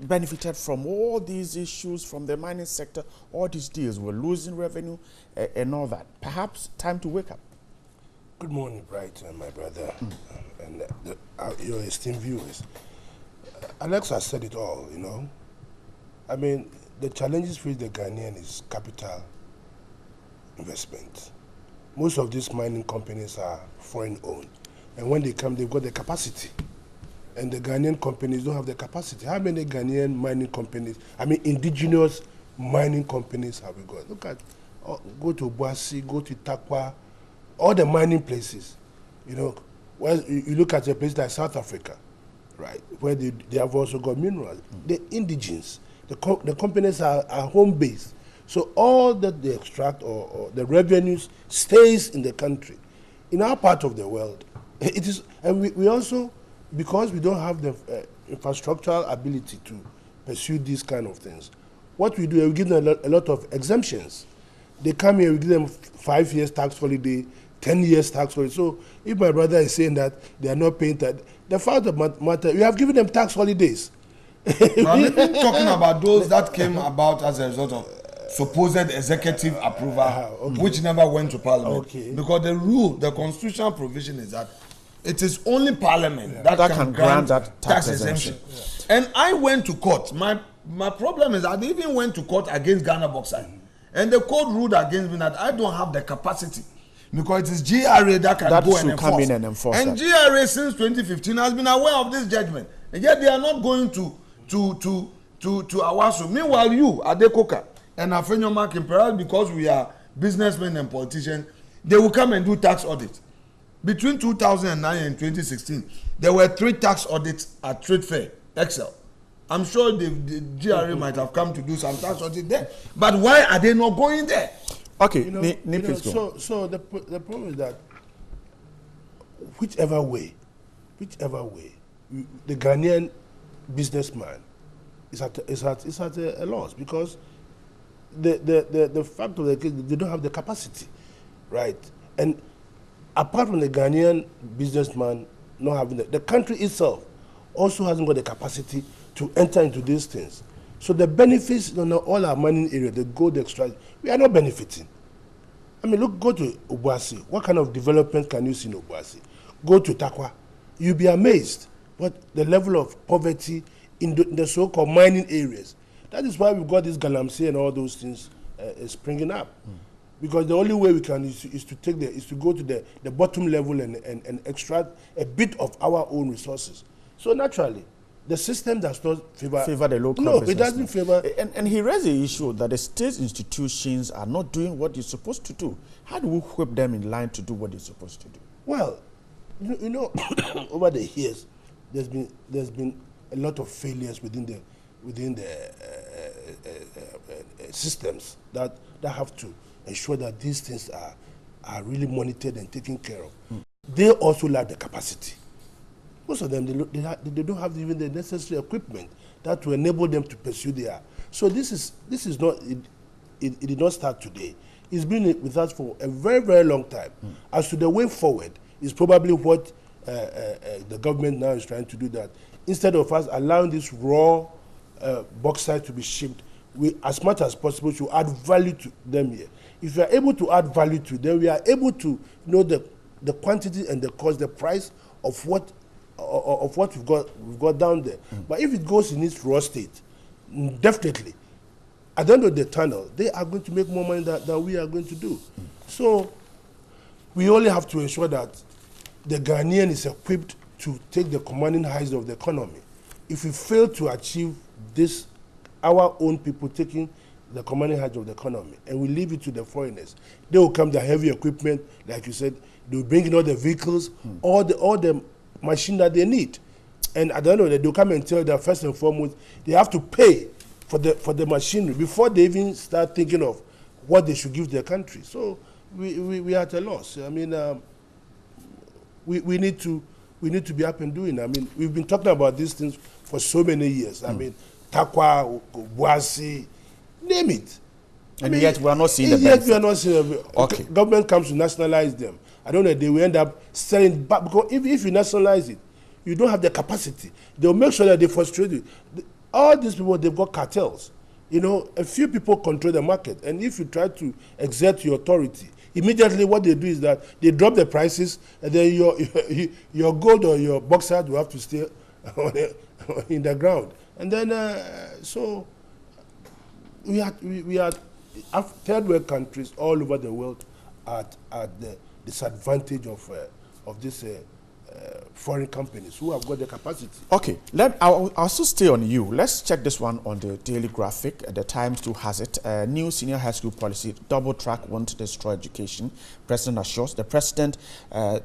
benefited from all these issues from the mining sector, all these deals. We're losing revenue and all that. Perhaps time to wake up. Good morning, Bright, my brother, and your esteemed viewers. Alex has said it all, you know. I mean, the challenges faced the Ghanaian is capital investment. Most of these mining companies are foreign-owned, and when they come, they've got the capacity. And the Ghanaian companies don't have the capacity. How many Ghanaian mining companies, I mean indigenous mining companies have we got? Look at, go to Boasi, go to Takwa, all the mining places. You know, well, you look at a place like South Africa, right, where they have also got minerals. The indigens, the companies are home-based. So all that they extract or the revenues stays in the country. In our part of the world, it is, and we also, because we don't have the infrastructural ability to pursue these kind of things, what we do is we give them a lot of exemptions. They come here, we give them 5 years tax holiday, 10 years tax holiday. So if my brother is saying that they are not paying that, the fact of the matter, we have given them tax holidays. I'm talking about those that came about as a result of supposed executive approval, okay, which never went to parliament. Okay. Because the rule, the constitutional provision is that it is only parliament that can grant that tax exemption. Yeah. And I went to court. My problem is I even went to court against Ghana Bauxite. And the court ruled against me that I don't have the capacity. Because it is GRA that can go and enforce. Come in and enforce. And that. GRA since 2015 has been aware of this judgment. And yet they are not going to Awasu. Meanwhile, you, Adekoka, and Afenyo Markin, perhaps because we are businessmen and politicians, they will come and do tax audits. Between 2009 and 2016, there were 3 tax audits at Trade Fair, Excel. I'm sure the GRA might have come to do some tax audit there. But why are they not going there? Okay, so the problem is that whichever way, the Ghanaian businessman is at a loss, because the fact of the case, they don't have the capacity, right? And apart from the Ghanaian businessman not having the country itself also hasn't got the capacity to enter into these things. So the benefits on all our mining areas, the gold extract, we are not benefiting. I mean, look, go to Obuasi. What kind of development can you see in Obuasi? Go to Takwa. You'll be amazed what the level of poverty in the so-called mining areas. That is why we've got this galamsey and all those things springing up. Because the only way we can is to go to the bottom level and extract a bit of our own resources. So naturally, the system does not favor the local business. No, it doesn't favor. And he raised the issue that the state institutions are not doing what they're supposed to do. How do we whip them in line to do what they're supposed to do? Well, you know, over the years, there's been a lot of failures within the systems that have to ensure that these things are really monitored and taken care of. They also lack the capacity. Most of them, they don't have even the necessary equipment that will enable them to pursue their. So this is not, it did not start today. It's been with us for a very, very long time. As to the way forward is probably what the government now is trying to do, that instead of us allowing this raw bauxite to be shipped, we, as much as possible, should add value to them here. If we are able to add value to them, we are able to know the quantity and the cost, the price of what we've got down there. But if it goes in its raw state, definitely, at the end of the tunnel, they are going to make more money than we are going to do. So we only have to ensure that the Ghanaian is equipped to take the commanding heights of the economy. If we fail to achieve this, our own people taking the commanding height of the economy, and we leave it to the foreigners. They will come, the heavy equipment, like you said, they will bring in all the vehicles, all the machine that they need. And at the end of the day, they'll come and tell that first and foremost, they have to pay for the machinery before they even start thinking of what they should give their country. So we are at a loss. I mean, we need to be up and doing. I mean, we've been talking about these things for so many years. I mean, Takwa, Boasi, name it. And yet we are not seeing the benefit. Yet we are not seeing the okay. Government comes to nationalize them. I don't know, they will end up selling back, because if you nationalize it, you don't have the capacity. They'll make sure that they frustrate you. All these people, they've got cartels. You know, a few people control the market. And if you try to exert your authority, immediately what they do is that they drop the prices, and then your gold or your bauxite will have to stay in the ground. And then, so we are third world countries all over the world at the disadvantage of these foreign companies who have got the capacity. Okay, I'll still stay on you. Let's check this one on the Daily Graphic. The Times too has it. New senior high school policy, double track won't destroy education. President assures. The president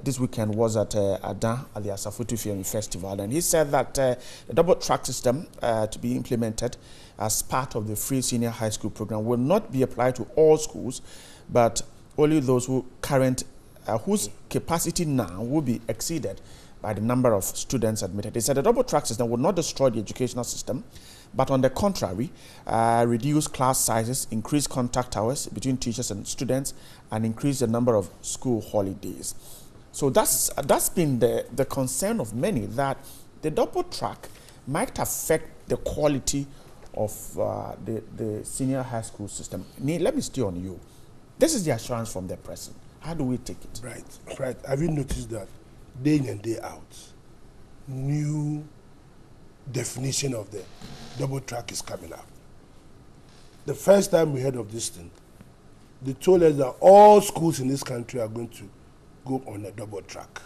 this weekend was at Adan at the Asafutu Film Festival, and he said that the double track system to be implemented as part of the free senior high school program will not be applied to all schools, but only those whose capacity now will be exceeded by the number of students admitted. They said the double track system will not destroy the educational system, but on the contrary, reduce class sizes, increase contact hours between teachers and students, and increase the number of school holidays. So that's been the concern of many, that the double track might affect the quality of the senior high school system. Let me stay on you. This is the assurance from the president. How do we take it? Right. Have you noticed that day in and day out, new definition of the double track is coming up? The first time we heard of this thing, they told us that all schools in this country are going to go on a double track.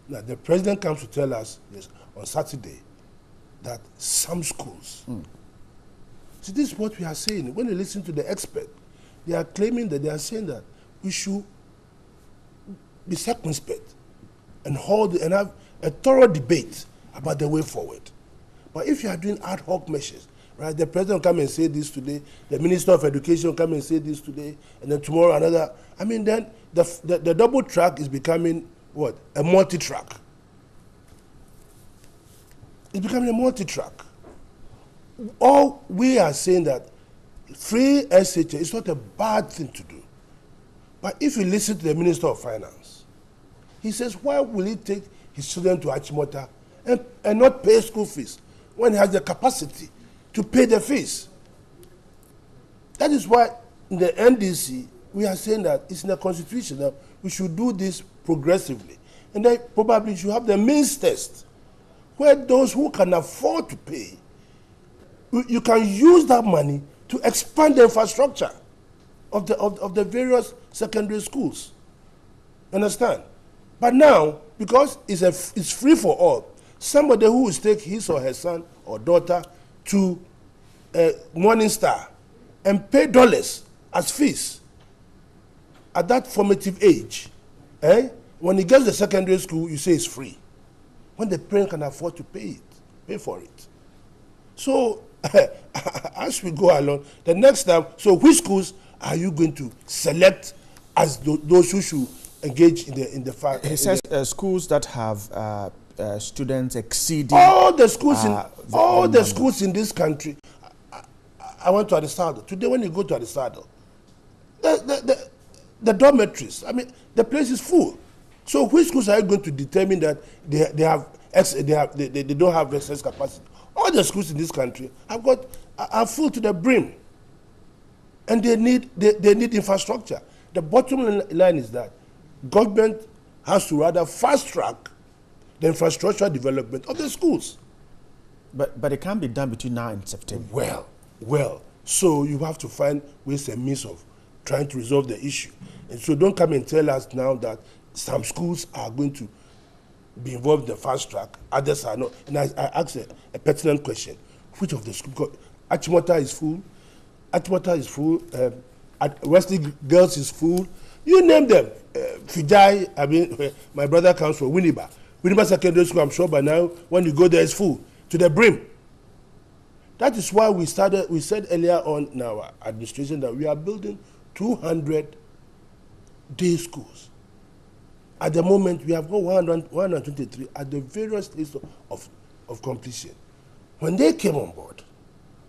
Now, the president comes to tell us this on Saturday that some schools. See, this is what we are saying. When you listen to the expert, they are claiming that they are saying that we should be circumspect and have a thorough debate about the way forward. But if you are doing ad hoc measures, right, the president will come and say this today, the minister of education will come and say this today, and then tomorrow another. I mean, then the double track is becoming what? A multi-track. It's becoming a multi-track. All we are saying that free SHA is not a bad thing to do. But if you listen to the Minister of Finance, he says, why will he take his children to Achimota and not pay school fees when he has the capacity to pay the fees? That is why in the NDC, we are saying that it's in the Constitution that we should do this progressively. And then probably should have the means test, where those who can afford to pay, you can use that money to expand the infrastructure of the various secondary schools. Understand? But now, because it's free for all, somebody who will take his or her son or daughter to Morning Star and pay dollars as fees at that formative age, when he gets to secondary school, you say it's free. When the parent can afford to pay for it. So, as we go along, the next time, so which schools are you going to select as those who should engage in the fact? He says schools that have students exceeding all the schools in this country. I went to Adisado today. When you go to Adisado, the dormitories, I mean, the place is full. So which schools are you going to determine that they don't have excess capacity? All the schools in this country are full to the brim, and they need infrastructure. The bottom line is that government has to rather fast track the infrastructure development of the schools. But it can't be done between now and September. Well, so you have to find ways and means of trying to resolve the issue. And so don't come and tell us now that some schools are going to be involved in the fast track, others are not. And I asked a pertinent question. Which of the schools? Achimota is full, Atwater is full. At Wesley Girls is full. You name them. Fijai, I mean, my brother comes from Winneba. Winneba Secondary School, I'm sure by now, when you go there, it's full to the brim. That is why we said earlier on in our administration that we are building 200 day schools. At the moment, we have got 123 at the various stages of completion. When they came on board,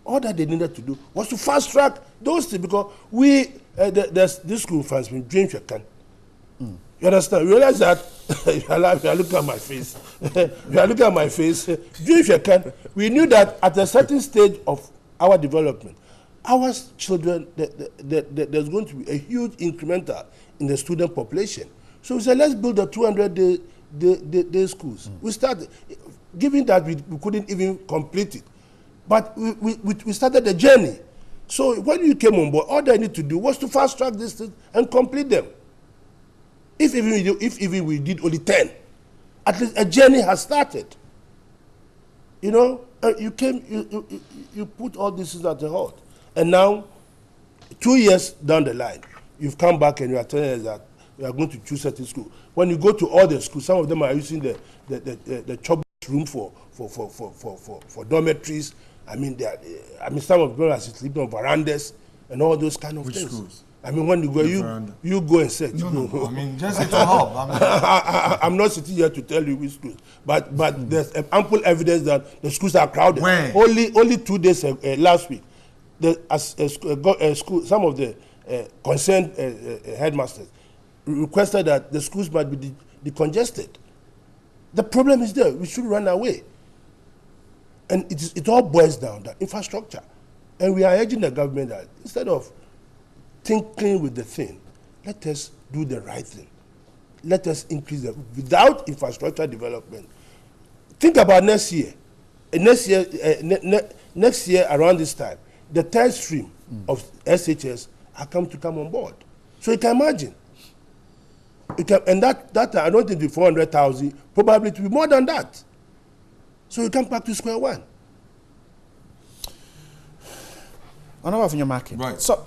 all that they needed to do was to fast track those things, because this school has been dream shaken. You understand? You realize that you are looking at my face. You are looking at my face. Dream shaken. We knew that at a certain stage of our development, our children, there's going to be a huge incremental in the student population. So we said, let's build the 200-day schools. We started, given that we couldn't even complete it, but we started the journey. So when you came on board, all they need to do was to fast track this thing and complete them. If even we did only 10, at least a journey has started. You know, you put all this at the halt, and now, 2 years down the line, you've come back and you are telling us that we are going to choose certain schools. When you go to all the schools, some of them are using the chop room for dormitories. I mean, some of them are sleeping on verandas and all those kind of things. Schools? I mean, when you go, you go and search. No, I mean, just to help. I'm not sitting here to tell you which schools, but there's ample evidence that the schools are crowded. When? Only 2 days last week, school, some of the concerned headmasters requested that the schools might be decongested. The problem is there. We should run away. And it all boils down to infrastructure. And we are urging the government that instead of tinkering with the thing, let us do the right thing. Let us increase it. Without infrastructure development, think about next year. Next year around this time, the third stream of SHS are come on board. So you can imagine. And that I don't think the 400,000, probably to be more than that. So you come back to square one. Honorable your market. Right. So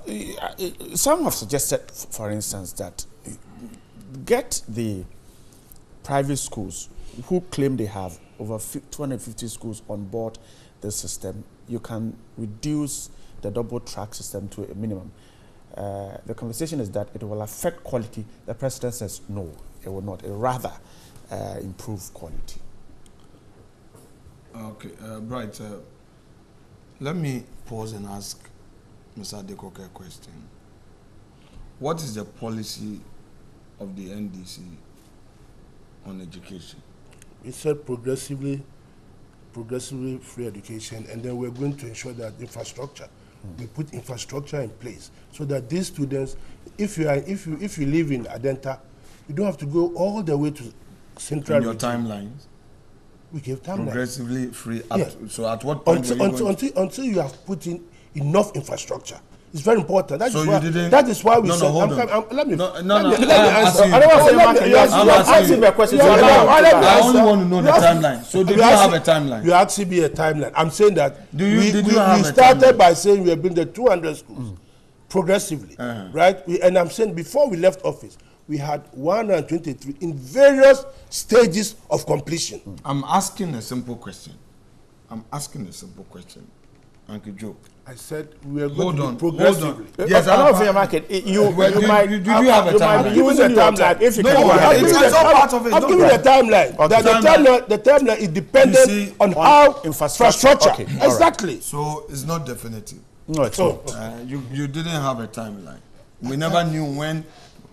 some have suggested, for instance, that get the private schools who claim they have over 250 schools on board the system. You can reduce the double track system to a minimum. The conversation is that it will affect quality. The president says no, it will not. It will rather improve quality. Okay, Bright, let me pause and ask Mr. Adekoke a question. What is the policy of the NDC on education? We said progressively free education, and then we're going to ensure that infrastructure. We put infrastructure in place so that these students, if you live in Adenta, you don't have to go all the way to Central. In your timelines? We give timelines. Progressively free. Yes. So at what point until you have put in enough infrastructure. It's very important. That is why we said. Let me answer. I only want to know the timeline. So did you have a timeline? You actually be a timeline. I'm saying that we started by saying we have been the 200 schools progressively, right? And I'm saying before we left office, we had 123 in various stages of completion. I'm asking a simple question. Uncle Joe. I said we are going to progressively. Yes, I don't know market. You might have a timeline. Using the timeline. If you it's all part of it. I'm giving the timeline. The timeline is dependent on how infrastructure. Okay. Exactly. Right. So it's not definitive. No, it's not. You didn't have a timeline. We never knew when.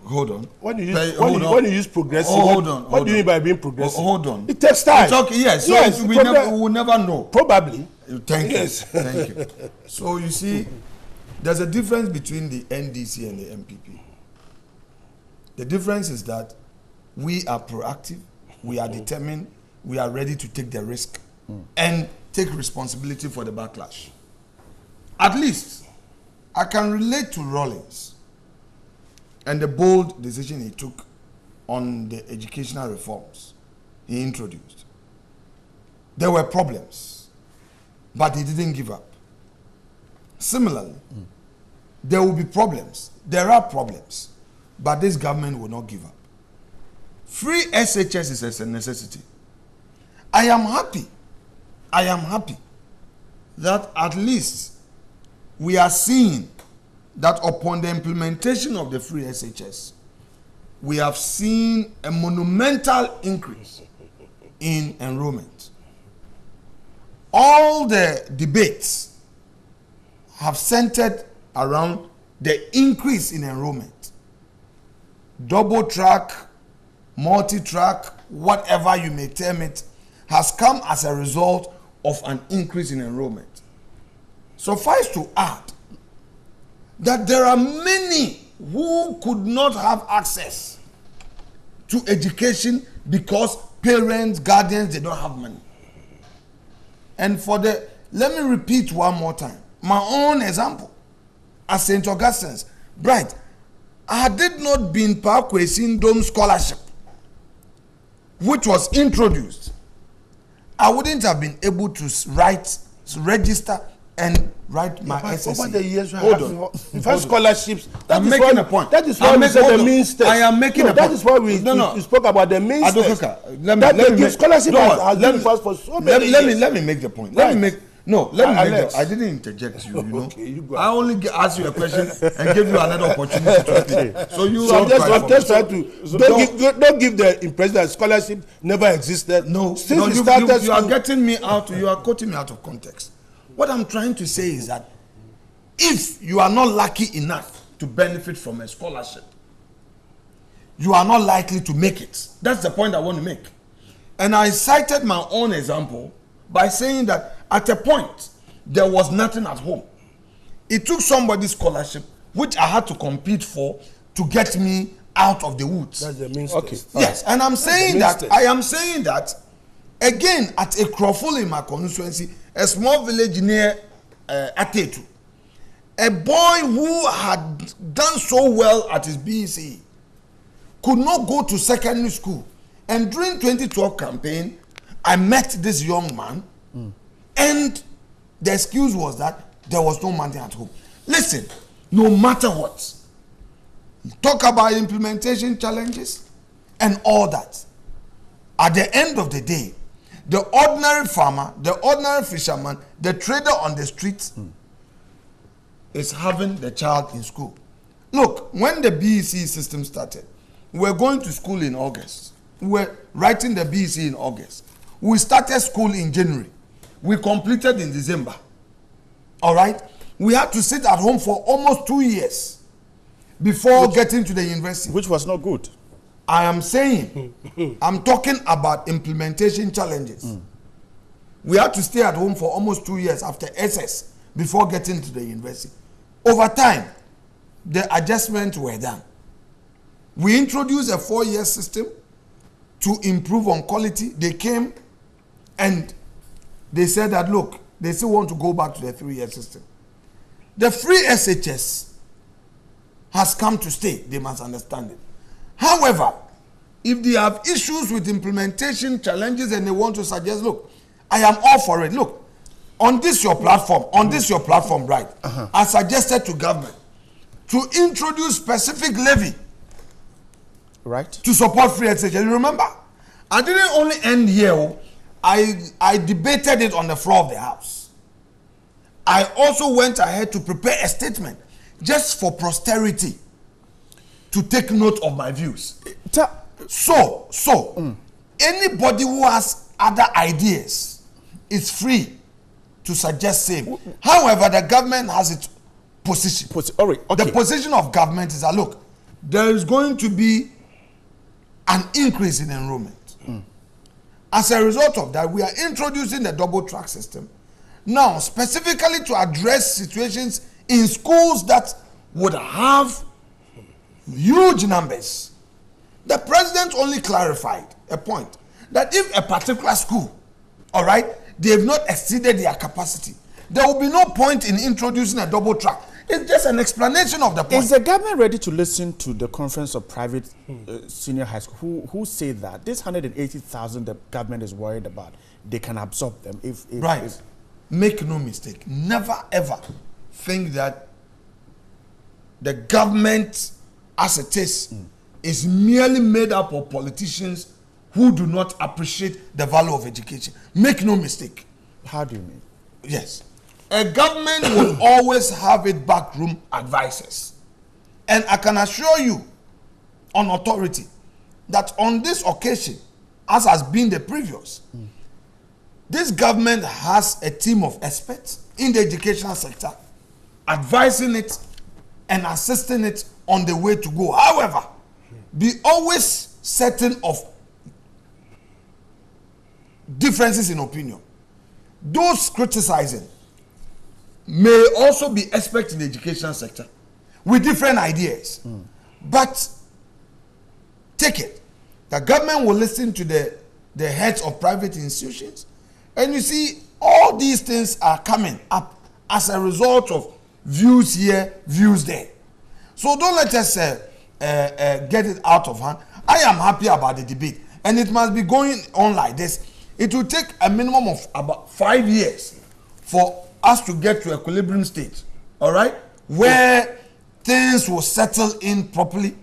Hold on. When you use progressive, what do you mean by being progressive? Hold on. It takes time. Yes. We will never know. Probably. Thank you. Thank you. So you see, there's a difference between the NDC and the MPP. The difference is that we are proactive, we are determined, we are ready to take the risk and take responsibility for the backlash. At least, I can relate to Rawlings and the bold decision he took on the educational reforms he introduced. There were problems, but he didn't give up. Similarly, there will be problems. There are problems. But this government will not give up. Free SHS is a necessity. I am happy that at least we are seeing that upon the implementation of the free SHS, we have seen a monumental increase in enrollment. All the debates have centered around the increase in enrollment. Double track, multi-track, whatever you may term it, has come as a result of an increase in enrollment. Suffice to add that there are many who could not have access to education because parents, guardians, they don't have money. And let me repeat one more time, my own example, as St. Augustine's, Bright, had it not been Parkway Syndrome Scholarship, which was introduced, I wouldn't have been able to register and write my SSC. Over the years, hold on. We've had scholarships. I'm making a point. That is why we said the means test. I am making a point. That is why we spoke about the means test. Let me make scholarship has been fast for so many years. Let me make the point. Let me make I didn't interject you, you know. I only asked you a question and gave you another opportunity to speak. So I'm just trying to don't give the impression that scholarship never existed. No, you are getting me out. You are quoting me out of context. What I'm trying to say is that if you are not lucky enough to benefit from a scholarship, you are not likely to make it. That's the point I want to make. And I cited my own example by saying that at a point, there was nothing at home. It took somebody's scholarship, which I had to compete for, to get me out of the woods. That's the means test. Yes, and I'm saying that, again, at a Crawford in my constituency, a small village near Atetu, a boy who had done so well at his BEC could not go to secondary school. And during 2012 campaign, I met this young man, and the excuse was that there was no money at home. Listen, no matter what, talk about implementation challenges and all that. At the end of the day, the ordinary farmer, the ordinary fisherman, the trader on the streets is having the child in school. Look, when the BEC system started, we were going to school in August. We were writing the BEC in August. We started school in January. We completed in December. All right? We had to sit at home for almost 2 years before getting to the university. Which was not good. I am saying, I'm talking about implementation challenges. We had to stay at home for almost 2 years after SS before getting to the university. Over time, the adjustments were done. We introduced a 4-year system to improve on quality. They came and they said that, look, they still want to go back to the 3-year system. The free SHS has come to stay. They must understand it. However, if they have issues with implementation challenges and they want to suggest, look, I am all for it. Look, on this your platform, right? I suggested to government to introduce specific levy, right, to support free SHS. You remember? I didn't only end here. I debated it on the floor of the House. I also went ahead to prepare a statement just for posterity to take note of my views. Anybody who has other ideas is free to suggest same. However, the government has its position. The position of government is that, look, there is going to be an increase in enrollment. As a result of that, we are introducing the double track system now specifically to address situations in schools that would have huge numbers. The president only clarified a point that if a particular school, all right, they have not exceeded their capacity, there will be no point in introducing a double track. It's just an explanation of the point. Is the government ready to listen to the Conference of Private Senior High School who say that this 180,000 the government is worried about, they can absorb them if make no mistake. Never ever think that the government as it is merely made up of politicians who do not appreciate the value of education. Make no mistake. How do you mean? Yes. A government will always have its backroom advisors. And I can assure you on authority that on this occasion, as has been the previous, this government has a team of experts in the educational sector advising it and assisting it on the way to go. However, be always certain of differences in opinion. Those criticizing may also be experts in the education sector with different ideas. But take it, the government will listen to the heads of private institutions, and you see all these things are coming up as a result of views here, views there. So don't let us get it out of hand. I am happy about the debate, and it must be going on like this. It will take a minimum of about 5 years for us to get to equilibrium stage, all right, where things will settle in properly.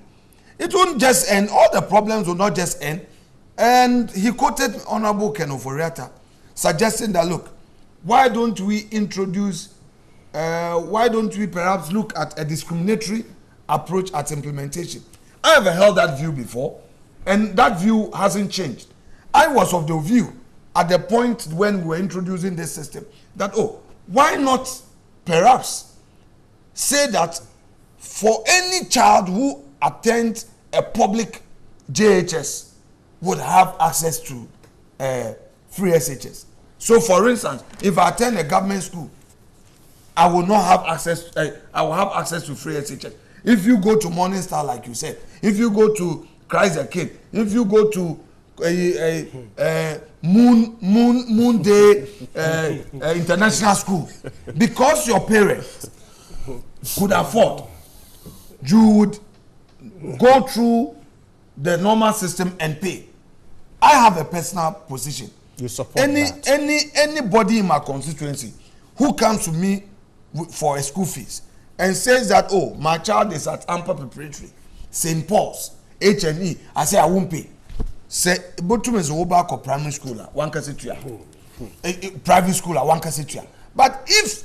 It won't just end. All the problems will not just end. And he quoted Honorable Ken Oforiatta, suggesting that, look, why don't we perhaps look at a discriminatory approach at implementation? I have held that view before, and that view hasn't changed. I was of the view at the point when we were introducing this system that, why not perhaps say that for any child who attends a public JHS would have access to free SHS. So for instance, if I attend a government school, I will not have access, I will have access to free SHS. If you go to Morning Star, like you said, if you go to Christ the King, if you go to Moon Day International School, because your parents could afford, you would go through the normal system and pay. I have a personal position. You support that? Anybody in my constituency who comes to me for a school fees and says that, my child is at Amper Preparatory, St. Paul's, HNE, I say I won't pay. Say, but to me, primary school, one private school, one. But if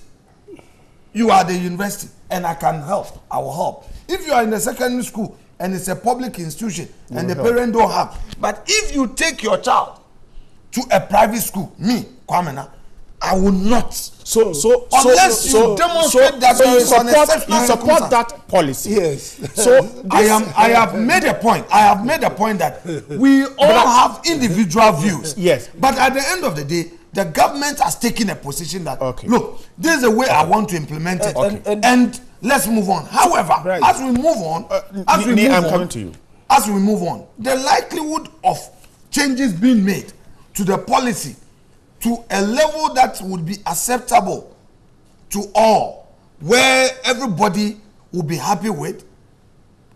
you are the university and I can help, I will help. If you are in the secondary school and it's a public institution and the parent don't have, but if you take your child to a private school, me, Kwamena, I will not. Unless you demonstrate that you support that policy. Yes. So I have made a point. I have made a point that we all have individual views. Yes. But at the end of the day, the government has taken a position that, look, this is the way I want to implement it. And let's move on. However, as we move on, as we move on, the likelihood of changes being made to the policy to a level that would be acceptable to all, where everybody will be happy with,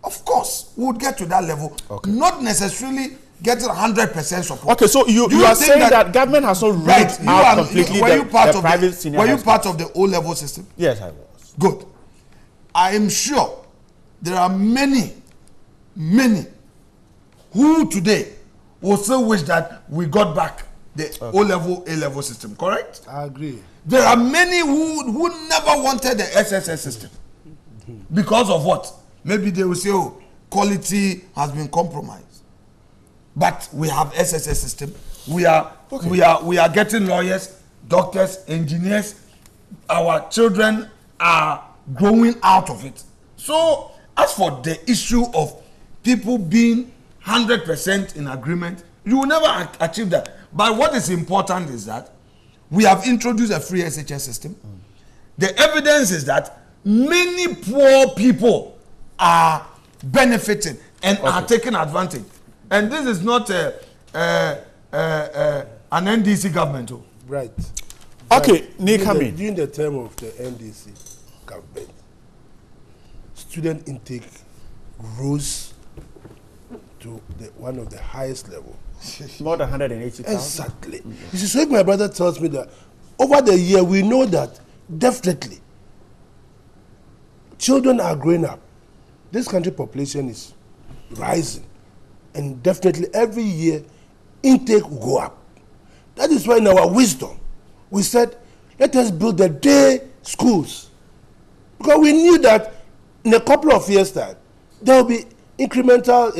of course, we would get to that level. Not necessarily getting 100% support. Okay, so you are saying that government has not read out completely the private senior high schools? Were you part of the O-level system? Yes, I was. Good. I am sure there are many who today will still wish that we got back the O-level, A-level system, correct? I agree. There are many who never wanted the SSS system. Because of what? Maybe they will say, quality has been compromised. But we have SSS system. We are getting lawyers, doctors, engineers. Our children are growing out of it. So as for the issue of people being 100% in agreement, you will never achieve that. But what is important is that we have introduced a free SHS system. The evidence is that many poor people are benefiting and are taking advantage. And this is not an NDC government. Right. Okay, Nikami. During the term of the NDC government, student intake rose to one of the highest level. More than 180,000. Exactly. You see, so if my brother tells me that over the year we know that definitely children are growing up this country population is rising, and definitely every year intake will go up. That is why in our wisdom we said, let us build the day schools, because we knew that in a couple of years' time there will be incremental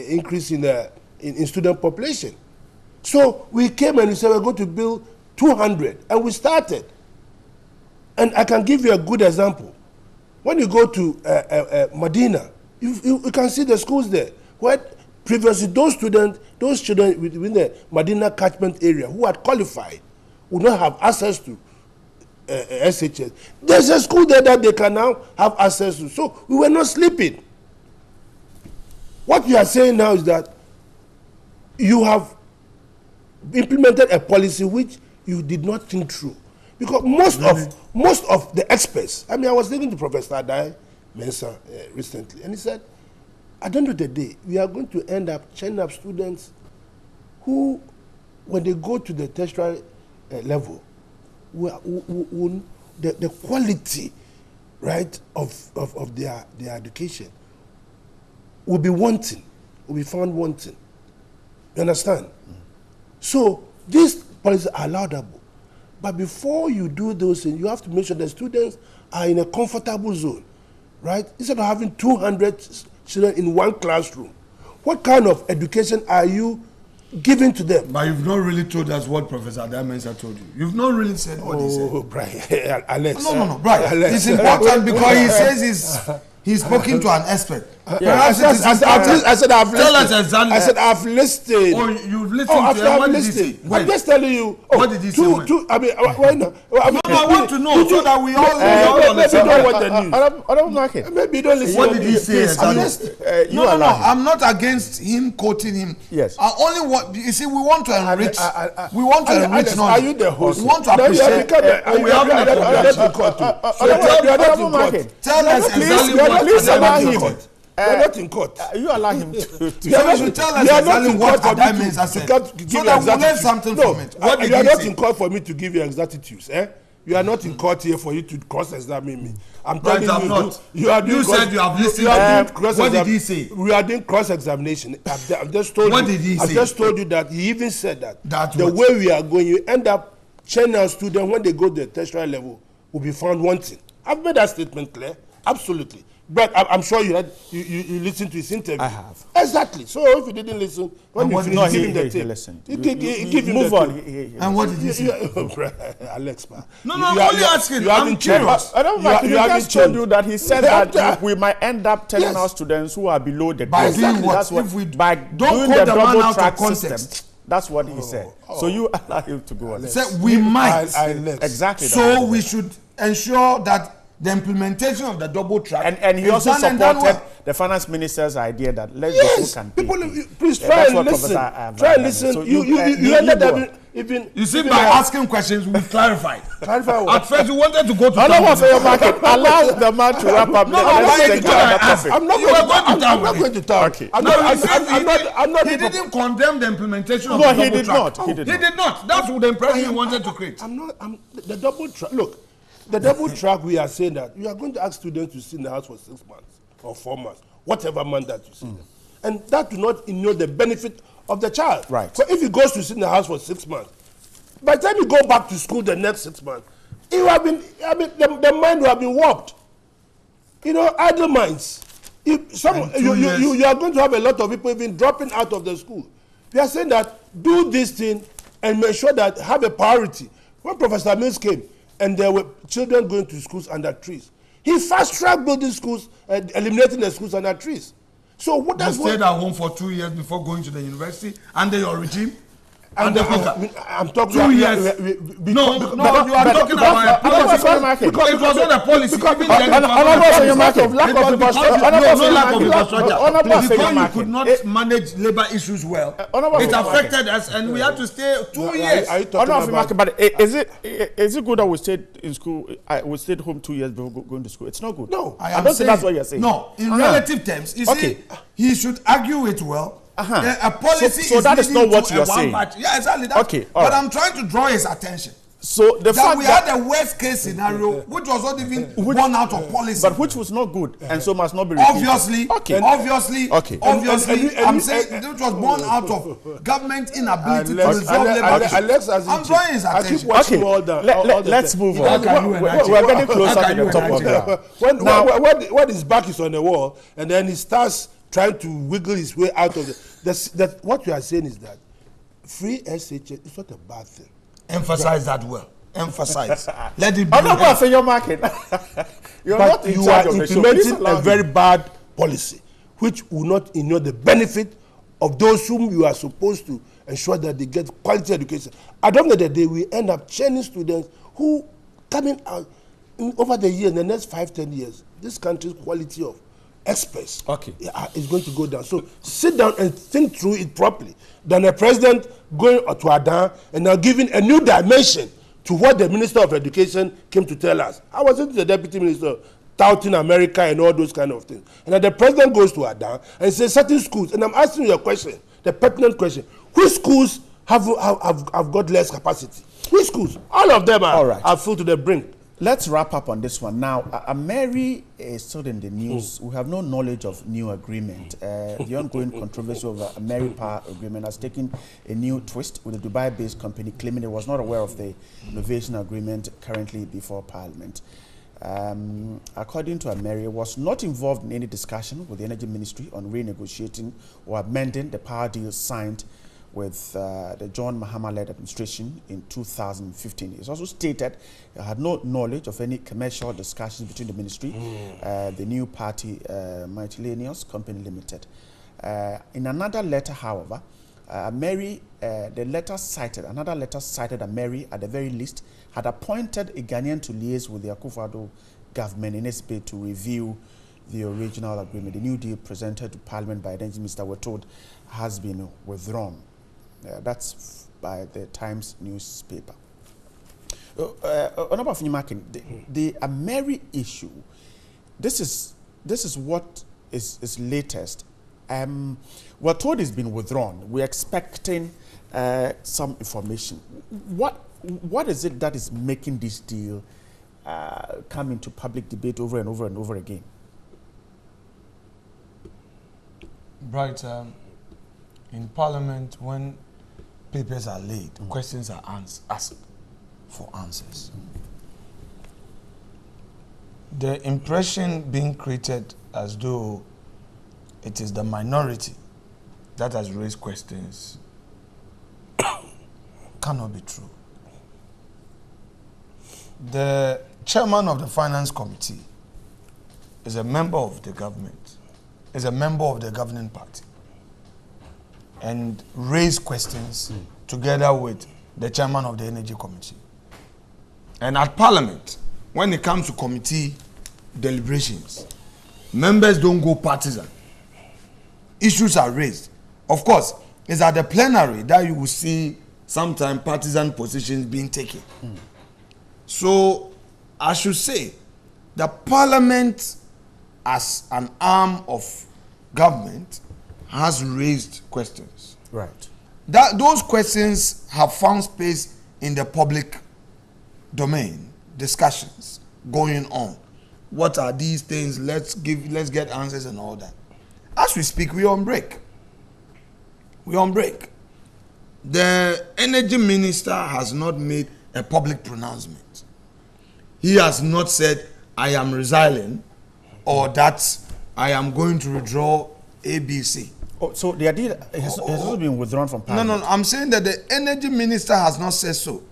increase in student population. So we came and we said we're going to build 200, and we started. And I can give you a good example. When you go to Medina, you can see the schools there, where previously those children within the Medina catchment area who had qualified would not have access to SHS. There's a school there that they can now have access to. So we were not sleeping. What you are saying now is that you have implemented a policy which you did not think through. Because most of the experts, I mean, I was listening to Professor Adai Mensah recently, and he said, at the end of the day, we are going to end up training up students who, when they go to the tertiary level, the quality, right, of their education will be wanting, will be found wanting. You understand? So these policies are laudable. But before you do those things, you have to make sure the students are in a comfortable zone, right? Instead of having 200 children in one classroom, what kind of education are you giving to them? But you've not really told us what Professor Adai Mensah told you. You've not really said what he said. Oh, Brian, Alex. No, Brian. It's important because he says he's spoken to an expert. I said I've listened. Tell us exactly. I said I've listened. Oh, you've listened to him. What did he say? I'm just telling you. What did he say? I mean, why not? I want to know so that we all understand. Maybe you don't watch the news. I don't like it. Maybe you don't listen. What did he say? No. I'm not against him quoting him. Yes. I only want. You see, we want to enrich. We want to enrich knowledge. Are you the host? We want to appreciate. We have an appreciation. Tell us exactly what he said. You're not in court. You allow him to. You should tell us exactly what that means. I said. So that we'll learn something from it. What you are not in court for me to give you exactitudes. You are not in court here for you to cross-examine me. I'm telling you. You said you have listened. What did he say? We are doing cross-examination. I've just told you. What did he say? I've just told you that he even said that the way we are going, you end up China students when they go to the tertiary level will be found wanting. I've made that statement clear. Absolutely. But I'm sure you listened to his interview. I have. Exactly. So if you didn't listen, when you finish, give him the tape. Listened. Give him move the on. tape. And what did he say? Alex, man. No, I'm only asking. You haven't changed. I don't like. He just told you that he said that we might end up telling our students who are below the by doing what? That's what. If we by don't doing quote the the man double out track of context. system. That's what he said. So you allow him to go on. He said we might. Exactly. So we should ensure that the implementation of the double track and he also supported the finance minister's idea that let's go can pay. Please try and listen. Try and listen. So you ended up even. You see, by asking questions, we clarified. Clarify what? At first, you wanted to go to. Allow the man to wrap up. I'm not going to talk. Okay. I'm not. He didn't condemn the implementation of the double track. He did not. That's the impression he wanted to create. The double track. Look. The double track, we are saying that you are going to ask students to sit in the house for 6 months or 4 months, whatever month that you sit there. And that do not ignore the benefit of the child. Right. So if he goes to sit in the house for 6 months, by the time you go back to school the next 6 months, you have been, the mind will have been warped. Idle minds. You are going to have a lot of people even dropping out of the school. We are saying that do this thing and make sure that have a priority. When Professor Mills came, and there were children going to schools under trees, he fast-tracked building schools and eliminating the schools under trees. So what you stayed at home for 2 years before going to the university under your regime? I'm talking 2 years. No, you are talking about a policy. Because it was not a policy. Because you could not manage labor issues well. It affected us, and we had to stay 2 years. But is it good that we stayed in school? We stayed home 2 years before going to school. It's not good. No, I don't think that's what you're saying. No, in relative terms, you see, he should argue it well. A policy so that is not what you are saying. Yeah, exactly. That. Okay, but I'm trying to draw his attention. So the fact we had a worst case scenario, which was not even born out of policy, but which was not good, and so must not be repeated. Obviously, okay. Obviously, I'm saying which was born out of government inability to resolve the I'm drawing his attention. Let's move on. We're getting closer to the top of that. When his back is on the wall, and then he starts trying to wiggle his way out of that. What you are saying is that free SHS is not a bad thing. Emphasize that well. Emphasize. Let it be. I'm not for your market. You are implementing a very bad policy, which will not inure the benefit of those whom you are supposed to ensure that they get quality education. At the end of the day, we end up training students who coming out over the year, in the next 5-10 years, this country's quality of experts is going to go down. So sit down and think through it properly. Then a president going to Adan and now giving a new dimension to what the Minister of Education came to tell us. I was into the Deputy Minister touting America and all those kind of things. And then the president goes to Adan and says certain schools, and I'm asking you a question, the pertinent question, which schools have got less capacity? Which schools? All of them are full to the brink. Let's wrap up on this one. Now, Mary is still in the news. We have no knowledge of new agreement. The ongoing controversy over a Mary Power agreement has taken a new twist, with a Dubai-based company claiming it was not aware of the innovation agreement currently before Parliament. According to Mary, it was not involved in any discussion with the Energy Ministry on renegotiating or amending the power deal signed with the John Mahama-led administration in 2015. It's also stated it had no knowledge of any commercial discussions between the ministry, the new party, Miscellaneous Company Limited. In another letter, however, Mary, another letter cited that Mary, at the very least, had appointed a Ghanaian to liaise with the Akufo-Addo government in its bid to review the original agreement. The new deal presented to Parliament by the Energy Minister, we're told, has been withdrawn. That's by the Times newspaper. Honorable Funyimakin, the Mary issue, this is what is latest. We're told it's been withdrawn. We're expecting some information. What is it that is making this deal come into public debate over and over and over again? Right. In Parliament, when papers are laid, questions are asked for answers. The impression being created as though it is the minority that has raised questions cannot be true. The chairman of the Finance Committee is a member of the government, is a member of the governing party, and raise questions together with the chairman of the Energy Committee. And at Parliament, when it comes to committee deliberations, members don't go partisan. Issues are raised. Of course, it's at the plenary that you will see sometimes partisan positions being taken. So, I should say, the Parliament, as an arm of government, has raised questions. Right. Those questions have found space in the public domain, discussions going on. What are these things? Let's get answers and all that. As we speak, we're on break. We're on break. The energy minister has not made a public pronouncement. He has not said, I am resigning, or that I am going to withdraw ABC. Oh, so the idea has also been withdrawn from Parliament? No, I'm saying that the energy minister has not said so.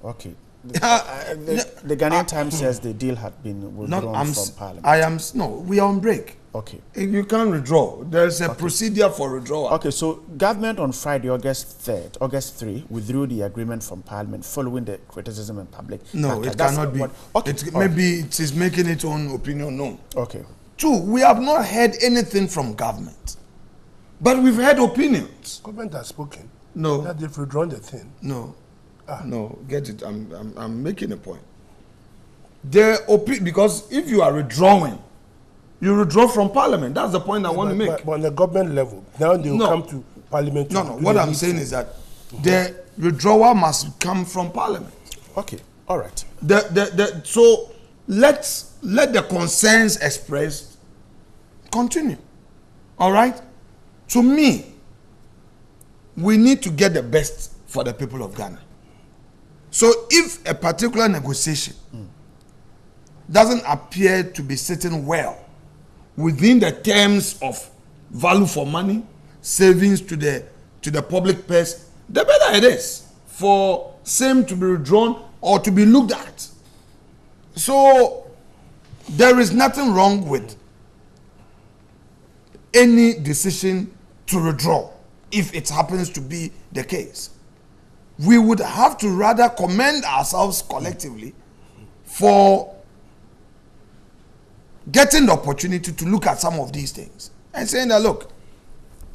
Okay. The Ghanaian Times says the deal had been withdrawn from Parliament. We are on break. Okay. You can't withdraw. There's a procedure for withdrawal. Okay, so government on Friday, August 3, withdrew the agreement from Parliament following the criticism in public. No, it cannot be. Maybe it is making its own opinion known. Okay. 2, we have not heard anything from government. But we've heard opinions. Government has spoken. No. That they've withdrawn the thing. No. No, get it. I'm making a point. Because if you are withdrawing, you withdraw from Parliament. That's the point I want to make. But on the government level, now they will come to Parliament. No. What I'm saying is that the withdrawal must come from Parliament. Okay, all right. So let the concerns expressed continue. All right? To me, we need to get the best for the people of Ghana. So if a particular negotiation doesn't appear to be sitting well within the terms of value for money, savings to the public purse, the better it is for same to be withdrawn or to be looked at. So there is nothing wrong with any decision to withdraw if it happens to be the case. We would have to rather commend ourselves collectively for getting the opportunity to look at some of these things and saying that, look,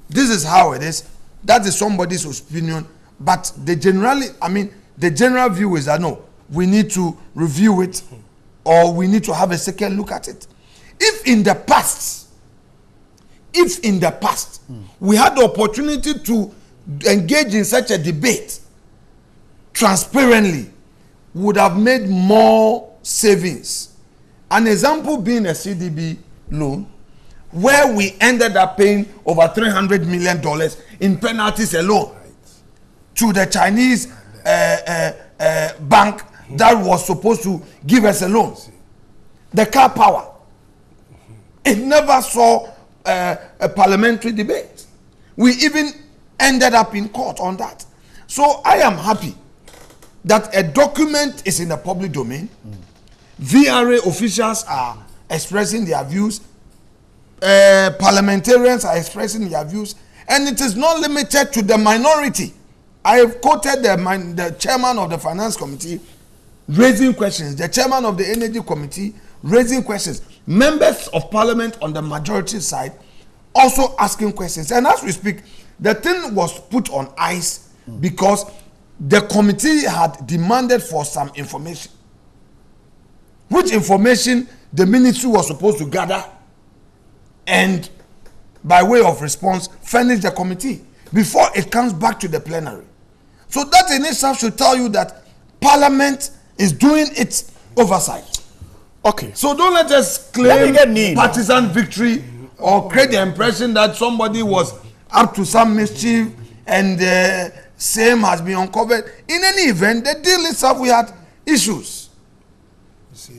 this is how it is. That is somebody's opinion. But the general view is that no, we need to review it or we need to have a second look at it. If in the past we had the opportunity to engage in such a debate transparently, would have made more savings. An example being a CDB loan, where we ended up paying over $300 million in penalties alone to the Chinese bank that was supposed to give us a loan. The car power. It never saw a parliamentary debate. We even ended up in court on that. So I am happy that a document is in the public domain. VRA officials are expressing their views. Parliamentarians are expressing their views. And it is not limited to the minority. I have quoted the chairman of the Finance Committee raising questions. The chairman of the Energy Committee raising questions. Members of Parliament on the majority side also asking questions. And as we speak, the thing was put on ice because the committee had demanded for some information, which information the ministry was supposed to gather and by way of response furnish the committee before it comes back to the plenary. So that in itself should tell you that Parliament is doing its oversight. Okay. So don't let us claim partisan victory or create the impression that somebody was up to some mischief and same has been uncovered. In any event, the deal itself, we had issues.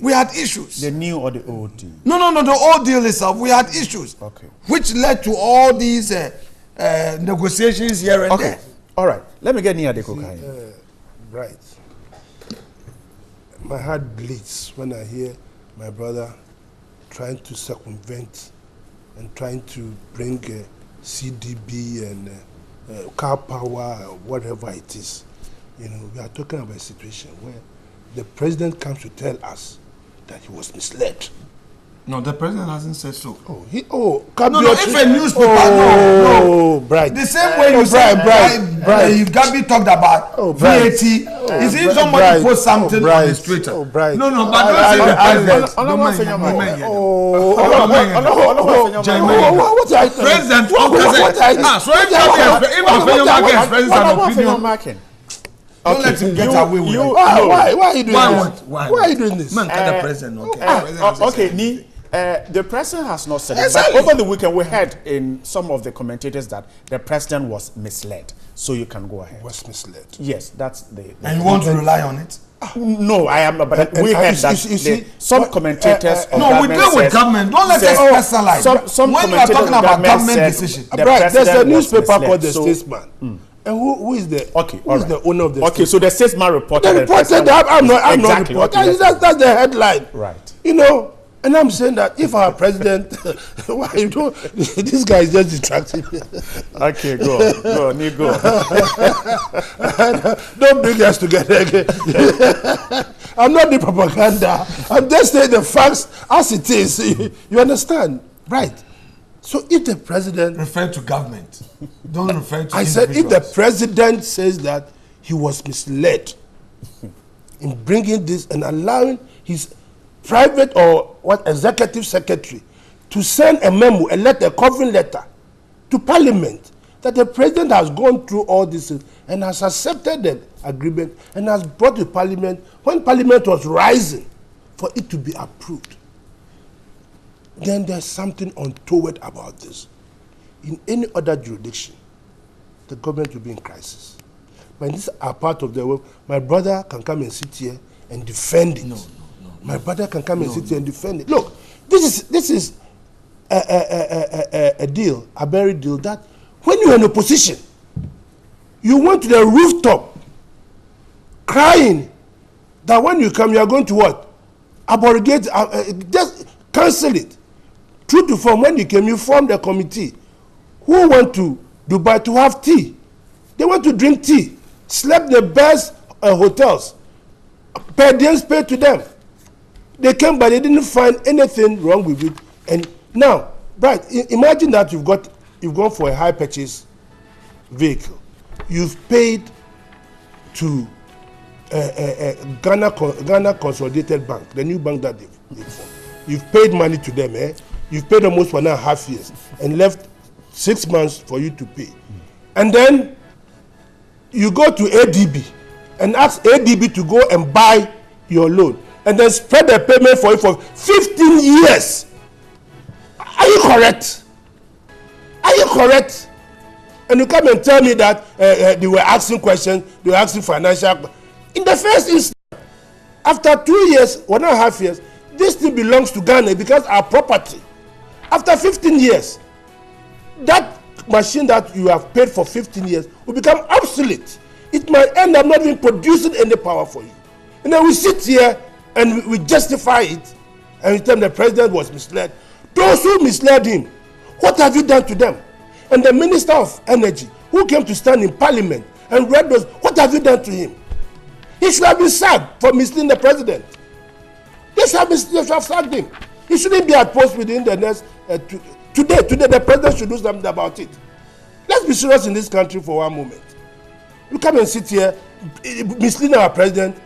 We had issues. The new or the old deal? No, the old deal itself, we had issues. Okay. Which led to all these negotiations here and there. All right. Let me get near the cocaine. Right. My heart bleeds when I hear my brother trying to circumvent and trying to bring CDB and car power or whatever it is. You know, we are talking about a situation where the president comes to tell us that he was misled. No, the president hasn't said so. If a newspaper, Bright. The same way you said, Gabi talked about VAT. Is if somebody posts something on his Twitter? But don't say the president. Don't let him get away with it. Why are you doing this? Why are you doing this? Man, the president, the president has not said it, but over the weekend we heard in some of the commentators that the president was misled. So you can go ahead. Was misled? Yes, that's the and you want to rely on it? No, I am not. But we heard that some commentators. No, we deal with government. Don't let us personalize. Some when you are talking about government decisions, there's a newspaper called The Statesman. And who is the the owner of the Okay, so the statesman reported. They reported that. I'm not reporting. That's the headline. Right. You know, and I'm saying that if our president, why you don't? This guy is just distracting me. Okay, go on, you go. Don't bring us together again. I'm not the propaganda. I'm just saying the facts as it is. You understand, right? So if the president refer to government, don't refer to. I said if the president says that he was misled in bringing this and allowing his private or executive secretary to send a memo, a covering letter to Parliament, that the president has gone through all this and has accepted the agreement and has brought to Parliament when Parliament was rising for it to be approved. Then there's something untoward about this. In any other jurisdiction, the government will be in crisis. But in this part of the world, my brother can come and sit here and defend it. No. My brother can come and sit here and defend it. Look, this is a deal, a very deal that when you're in opposition, you went to the rooftop crying that when you come, you are going to what? Abrogate, just cancel it. True to form, when you came, you formed a committee who went to Dubai to have tea. They went to drink tea, slept the best hotels, per diems paid to them. They came, but they didn't find anything wrong with it. And now, right, imagine that you've gone for a high purchase vehicle. You've paid to Ghana Consolidated Bank, the new bank that they've formed. You've paid money to them, eh? You've paid almost 1.5 years and left 6 months for you to pay. And then you go to ADB and ask ADB to go and buy your loan and then spread the payment for you for 15 years. Are you correct? Are you correct? And you come and tell me that they were asking questions, they were asking financial. In the first instance, after 2 years, 1.5 years, this thing belongs to Ghana because our property. After 15 years, that machine that you have paid for 15 years will become obsolete. It might end up not even producing any power for you. And then we sit here and we justify it and we tell them the president was misled. Those who misled him, what have you done to them? And the Minister of Energy, who came to stand in Parliament and read those, what have you done to him? He should have been sacked for misleading the president. They should have sacked him. He shouldn't be at post within the next today the president should do something about it. Let's be serious in this country for one moment. You come and sit here misleading our president,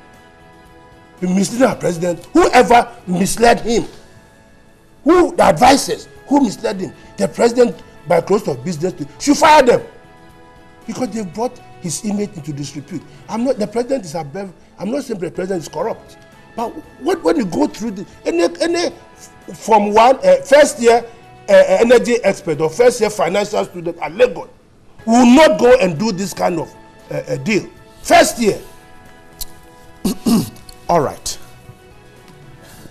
whoever misled him, who the advisors who misled him, the president by close of business should fire them because they brought his image into disrepute. The president is above. I'm not saying the president is corrupt, but when you go through any from one first year energy expert or first year financial student at Lagos will not go and do this kind of deal. First year. All right.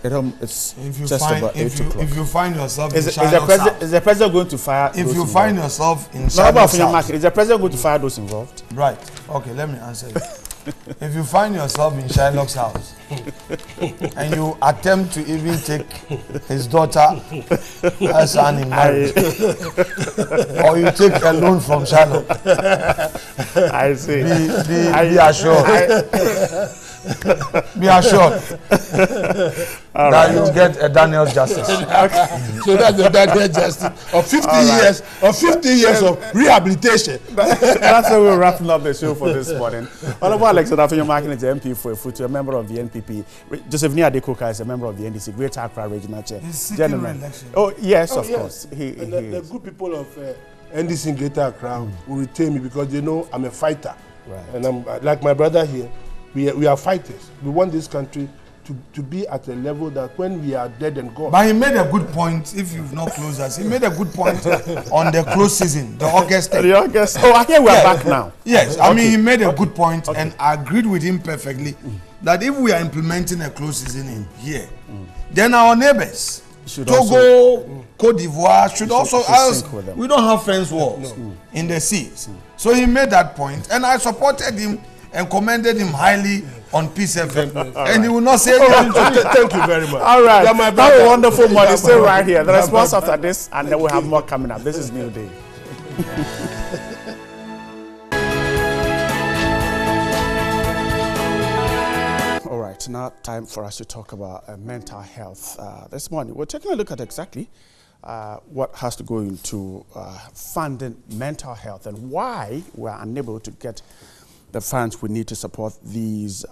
It's just about 8 o'clock. If you find yourself in is the president going to fire if those you involved? Find yourself in Shylock, is the president going to fire those involved? Right. Okay, let me answer you. If you find yourself in Shylock's house and you attempt to even take his daughter as an in marriage, or you take a loan from Shylock, I see. Be assured. Be assured that you get a Daniel Justice. Okay. So that's the Daniel Justice of 50 years of rehabilitation. That's how we're wrapping up the show for this morning. Honorable Alexander Afenyo-Markin is the MP for Efutu, a member of the NPP. Joseph Niadekoka is a member of the NDC, Greater Accra Regional Chair. He's seeking re-election. Oh, yes, of course. The good people of NDC in Greater Accra will retain me because they know I'm a fighter. Right. And I'm like my brother here. We are fighters. We want this country to be at a level that when we are dead and gone. But he made a good point, if you've not closed us, he made a good point on the close season, the August. The August. Oh, I think we are back now. Yes, I mean, he made a good point and I agreed with him perfectly that if we are implementing a close season in here, then our neighbors, Togo, Cote d'Ivoire, should also ask. We don't have fence walls in the seas. So he made that point and I supported him and commended him highly on Peace FM. And he will not say anything. Thank you very much. All right. Have a wonderful morning. Stay right here. The response after this, and then we'll have more coming up. This is New Day. All right. Now time for us to talk about mental health. This morning, we're taking a look at exactly what has to go into funding mental health and why we're unable to get the funds we need to support these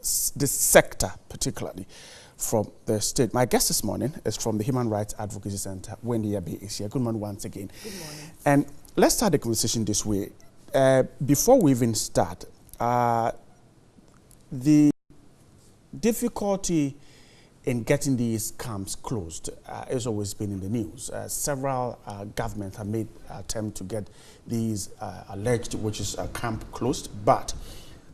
this sector, particularly from the state. My guest this morning is from the Human Rights Advocacy Center. Wendy Abe is here. Good morning once again. Good morning. And let's start the conversation this way. Before we even start, the difficulty in getting these camps closed has always been in the news. Several governments have made attempts to get these alleged witches camp closed, but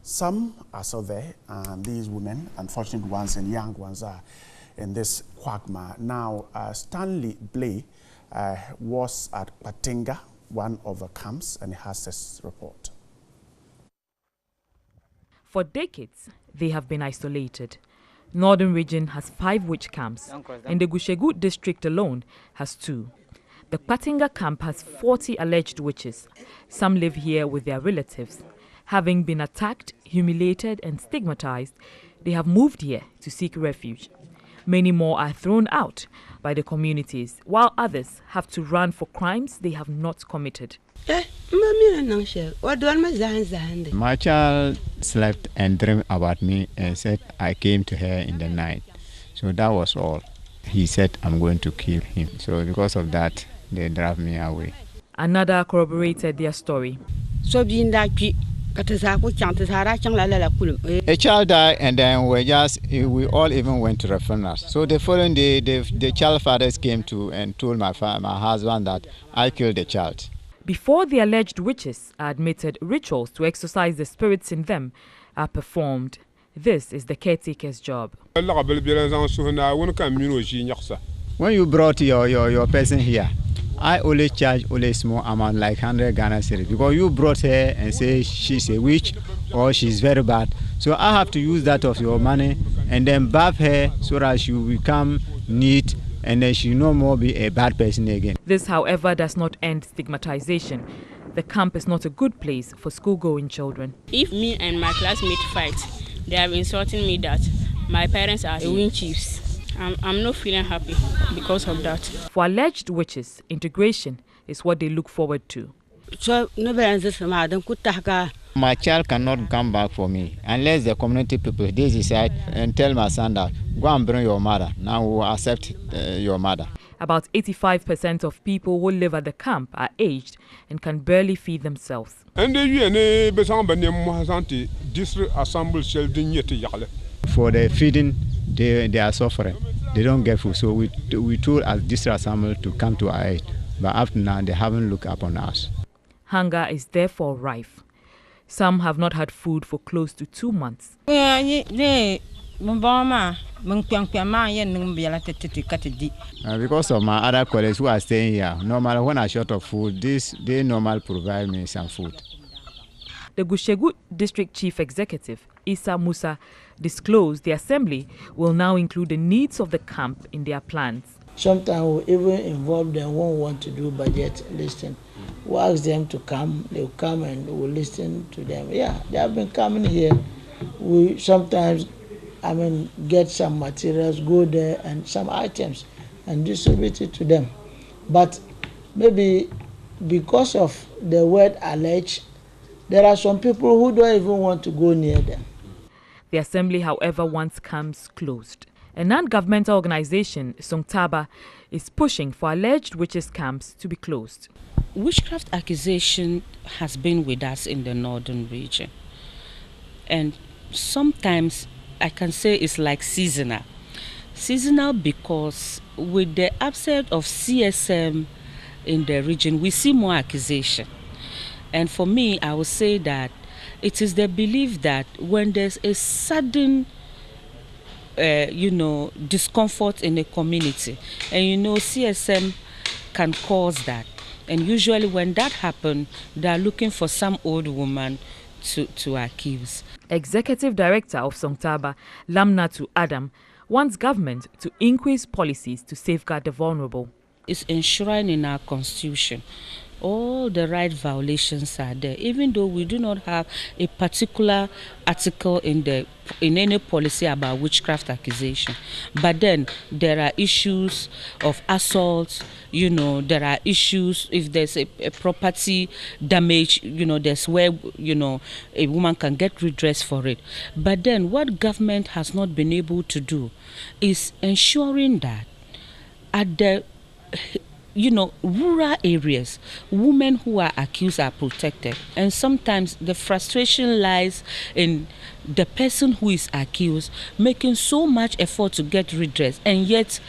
some are still there, and these women, unfortunate ones and young ones, are in this quagmire. Now, Stanley Blay was at Patinga, one of the camps, and he has this report. For decades, they have been isolated. Northern region has 5 witch camps, and the Gushegu district alone has 2. The Patinga camp has 40 alleged witches. Some live here with their relatives. Having been attacked, humiliated, and stigmatized, they have moved here to seek refuge. Many more are thrown out by the communities, while others have to run for crimes they have not committed. My child slept and dreamed about me and said I came to her in the night. So that was all. He said I'm going to kill him. So because of that, they drive me away. Another corroborated their story. A child died, and then we all even went to the funeral. So the following day, the child fathers came to and told my husband that I killed the child. Before the alleged witches are admitted, rituals to exorcise the spirits in them are performed. This is the caretaker's job. When you brought your person here, I only charge only small amount, like 100 Ghana cedis, because you brought her and say she's a witch or she's very bad. So I have to use that of your money and then bath her so that she will become neat and then she no more be a bad person again. This, however, does not end stigmatization. The camp is not a good place for school-going children. If me and my classmates fight, they are insulting me that my parents are witch chiefs. I'm not feeling happy because of that. For alleged witches, integration is what they look forward to. My child cannot come back for me unless the community people they decide and tell my son that go and bring your mother. Now we will accept your mother. About 85% of people who live at the camp are aged and can barely feed themselves. For the feeding, they are suffering. They don't get food. So we told our district assembly to come to our aid. But after now, they haven't looked upon us. Hunger is therefore rife. Some have not had food for close to 2 months. Because of my other colleagues who are staying here, normally when I'm short of food, they normally provide me some food. The Gushegu District Chief Executive, Issa Musa, disclosed the assembly will now include the needs of the camp in their plans. Sometimes we even involve them when we want to do budget listing. We ask them to come, they will come and we'll listen to them. Yeah, they have been coming here. We sometimes, get some materials, go there and some items and distribute it to them. But maybe because of the word alleged, there are some people who don't even want to go near them. The assembly, however, wants camps closed. A non-governmental organization, Songtaba, is pushing for alleged witches' camps to be closed. Witchcraft accusation has been with us in the northern region. And sometimes I can say it's like seasonal. Seasonal because with the absence of CSM in the region, we see more accusation. And for me, I would say that it is the belief that when there's a sudden discomfort in a community, and CSM can cause that. And usually when that happens, they are looking for some old woman to accuse. Executive Director of Songtaba, Lamnatu Adam, wants government to increase policies to safeguard the vulnerable. It's enshrined in our constitution All the right violations are there, even though we do not have a particular article in any policy about witchcraft accusation. But then there are issues of assault, there are issues if there's a property damage, there's where, a woman can get redress for it. But then what government has not been able to do is ensuring that at the rural areas, women who are accused are protected. And sometimes the frustration lies in the person who is accused making so much effort to get redress. And yet,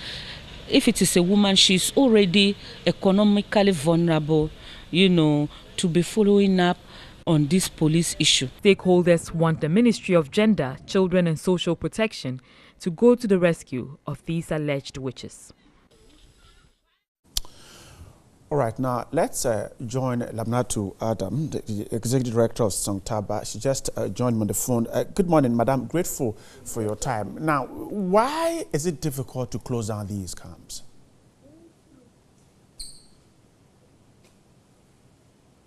if it is a woman, she's already economically vulnerable, to be following up on this police issue. Stakeholders want the Ministry of Gender, Children and Social Protection to go to the rescue of these alleged witches. All right, now let's join Lamnatu Adam, the Executive Director of Songtaba. She just joined me on the phone. Good morning, Madam. Grateful for your time. Now, why is it difficult to close down these camps?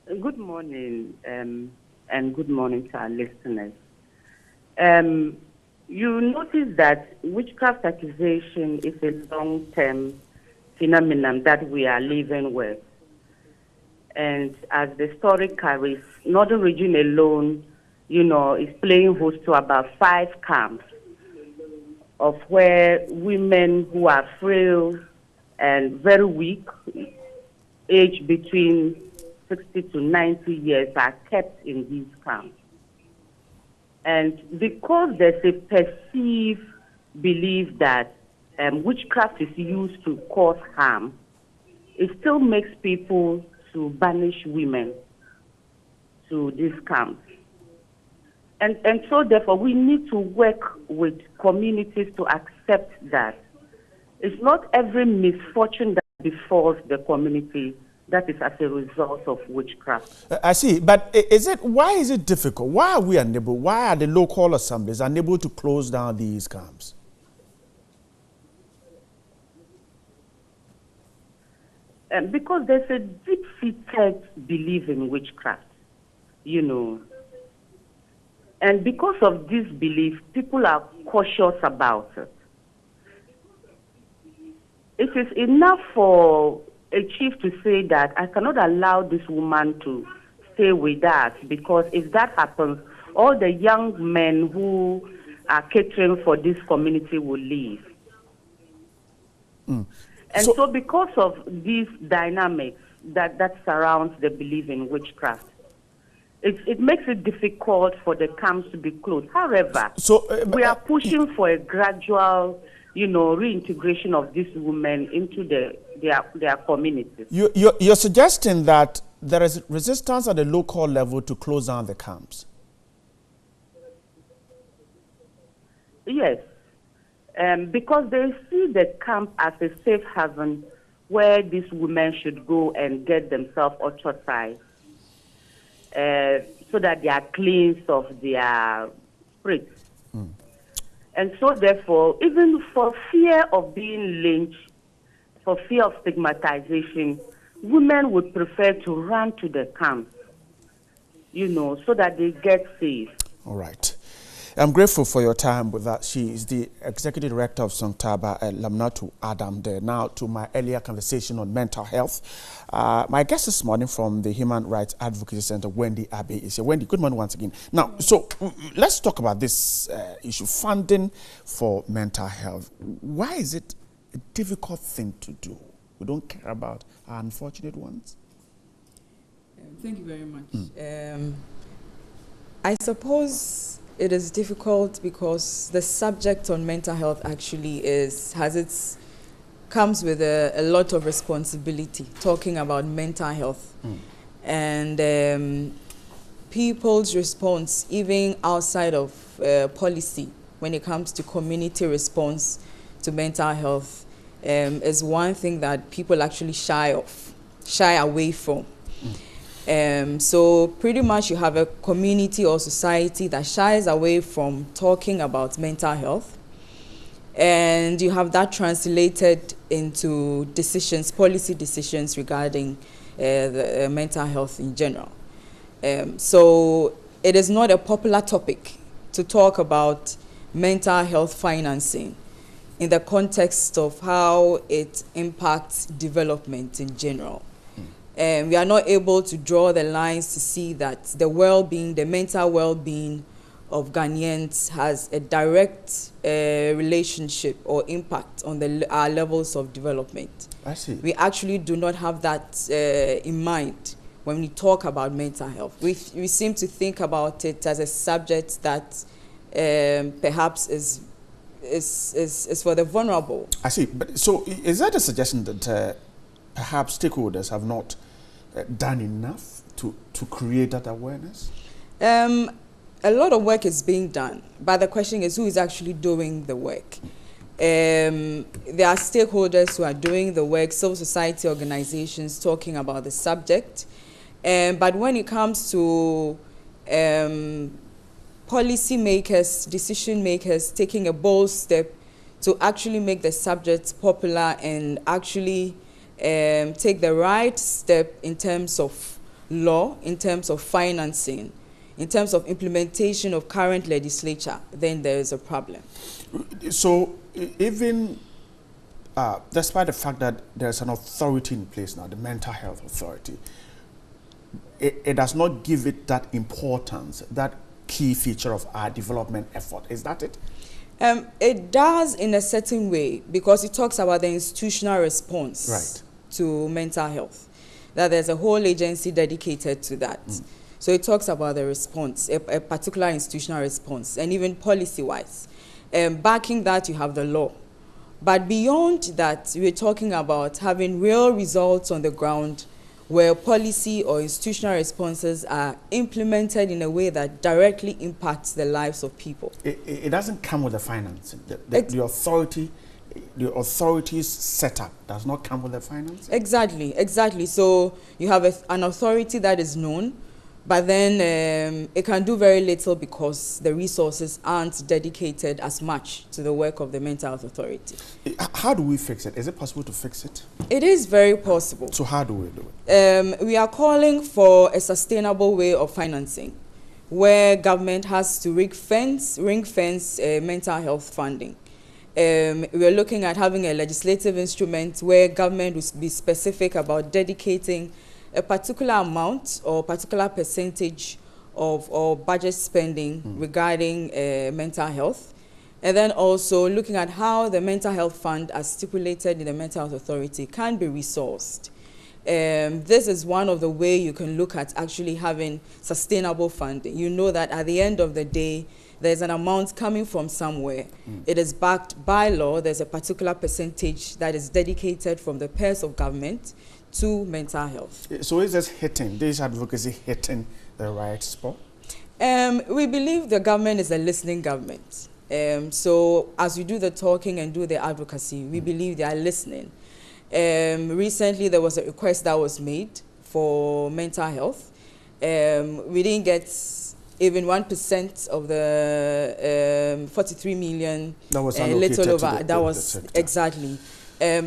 Good morning, and good morning to our listeners. You notice that witchcraft accusation is a long-term phenomenon that we are living with. And as the story carries, Northern Region alone, is playing host to about 5 camps of where women who are frail and very weak, aged between 60 to 90 years, are kept in these camps. And because there's a perceived belief that witchcraft is used to cause harm, it still makes people to banish women to these camps. And so therefore we need to work with communities to accept that it's not every misfortune that befalls the community that is as a result of witchcraft. I see, but why is it difficult? Why are we unable? Why are the local assemblies unable to close down these camps? Because there's a deep-seated belief in witchcraft, And because of this belief, people are cautious about it. It is enough for a chief to say that I cannot allow this woman to stay with us, because if that happens, all the young men who are catering for this community will leave. And so because of these dynamics that surrounds the belief in witchcraft, it makes it difficult for the camps to be closed. However, we are pushing for a gradual, reintegration of these women into their communities. You're suggesting that there is resistance at the local level to close down the camps? Yes. Because they see the camp as a safe haven where these women should go and get themselves ostracized, so that they are cleansed of their spirits. And so therefore, even for fear of being lynched, for fear of stigmatization, women would prefer to run to the camp, so that they get safe. All right. I'm grateful for your time with that. She is the Executive Director of Songtaba, Lamnatu Adam there. Now to my earlier conversation on mental health. My guest this morning from the Human Rights Advocacy Center, Wendy Abbey, is here. Wendy, good morning once again. Now, so let's talk about this issue, funding for mental health. Why is it a difficult thing to do? We don't care about our unfortunate ones? Thank you very much. I suppose it is difficult because the subject on mental health actually comes with a lot of responsibility, talking about mental health. And people's response, even outside of policy, when it comes to community response to mental health, is one thing that people actually shy away from. So pretty much you have a community or society that shies away from talking about mental health, and you have that translated into decisions, policy decisions regarding the mental health in general. So it is not a popular topic to talk about mental health financing in the context of how it impacts development in general. We are not able to draw the lines to see that the well-being, the mental well-being of Ghanaians has a direct relationship or impact on our levels of development. I see. We actually do not have that in mind when we talk about mental health. We seem to think about it as a subject that perhaps is for the vulnerable. I see. But so is that a suggestion that perhaps stakeholders have not done enough to create that awareness? A lot of work is being done, but the question is who is actually doing the work. There are stakeholders who are doing the work, civil society organizations talking about the subject, but when it comes to policy makers, decision makers taking a bold step to actually make the subject popular and actually take the right step in terms of law, in terms of financing, in terms of implementation of current legislature, then there is a problem. So even despite the fact that there's an authority in place now, the Mental Health Authority, it does not give it that importance, that key feature of our development effort. Is that it? It does in a certain way, because it talks about the institutional response to mental health, that there's a whole agency dedicated to that. So it talks about the response, a particular institutional response, and even policy-wise. Backing that, you have the law. But beyond that, we're talking about having real results on the ground where policy or institutional responses are implemented in a way that directly impacts the lives of people. It doesn't come with the financing. The authority's setup does not come with the financing? Exactly. So you have an authority that is known, but then it can do very little because the resources aren't dedicated as much to the work of the Mental Health Authority. How do we fix it? Is it possible to fix it? It is very possible. So how do we do it? We are calling for a sustainable way of financing, where government has to ring-fence mental health funding. We are looking at having a legislative instrument where government will be specific about dedicating a particular amount or particular percentage of budget spending regarding mental health, and then also looking at how the mental health fund as stipulated in the Mental Health Authority can be resourced. This is one of the ways you can look at actually having sustainable funding. You know that at the end of the day, there's an amount coming from somewhere. It is backed by law. There's a particular percentage that is dedicated from the purse of government to mental health. So is this advocacy hitting the right spot? We believe the government is a listening government. So as we do the talking and do the advocacy, we believe they are listening. Recently, there was a request that was made for mental health. We didn't get even 1% of the 43 million. That was allocated little over. To that was exactly.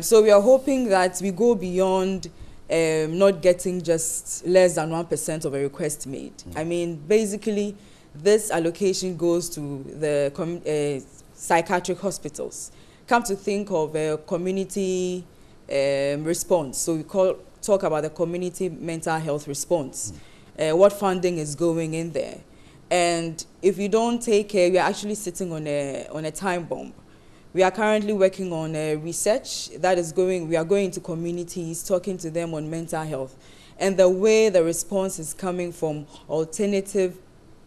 So we are hoping that we go beyond not getting just less than 1% of a request made. I mean, basically, this allocation goes to the psychiatric hospitals. Come to think of a community response. So we talk about the community mental health response. What funding is going in there. And if you don't take care, we are actually sitting on a time bomb. We are currently working on research that is going, we are going to communities, talking to them on mental health. And the way the response is coming from alternative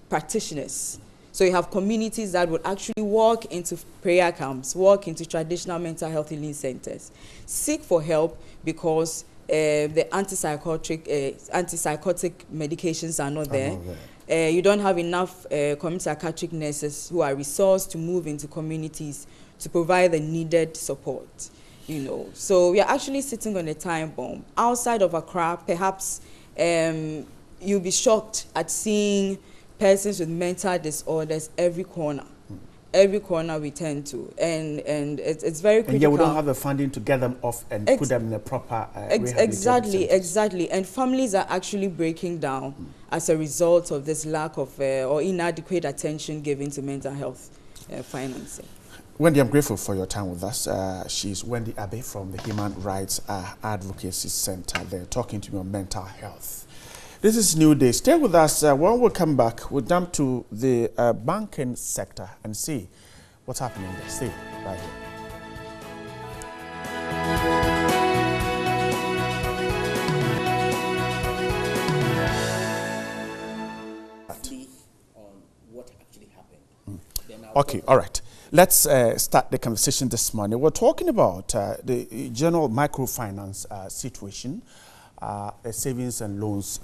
practitioners. So you have communities that would actually walk into prayer camps, walk into traditional mental health healing centers, seek for help because the antipsychotic medications are not there. You don't have enough community psychiatric nurses who are resourced to move into communities to provide the needed support, you know. So we are actually sitting on a time bomb. Outside of Accra, perhaps you'll be shocked at seeing persons with mental disorders every corner. every corner we turn to, and it's very critical. And yeah, we don't have the funding to get them off and put them in a proper exactly. And families are actually breaking down as a result of this lack of or inadequate attention given to mental health financing. Wendy, I'm grateful for your time with us. She's Wendy Abe from the Human Rights Advocacy Center. They're talking to me on mental health. This is New Day. Stay with us. When we come back, we'll jump to the banking sector and see what's happening there. Stay right here. Okay, all right. Let's start the conversation this morning. We're talking about the general microfinance situation, the savings and loans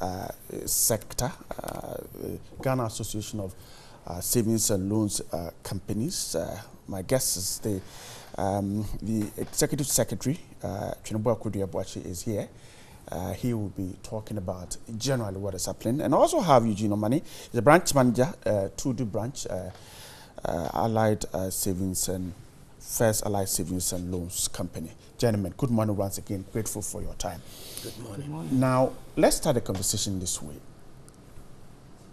sector, Ghana Association of Savings and Loans Companies. My guest is the Executive Secretary, Chinubu Akudu is here. He will be talking about generally what is happening. And also have Eugene Omani, the branch manager, Tudu branch, Allied Savings and First Allied Savings and Loans Company. Gentlemen, good morning once again. Grateful for your time. Good morning. Good morning. Now, let's start the conversation this way.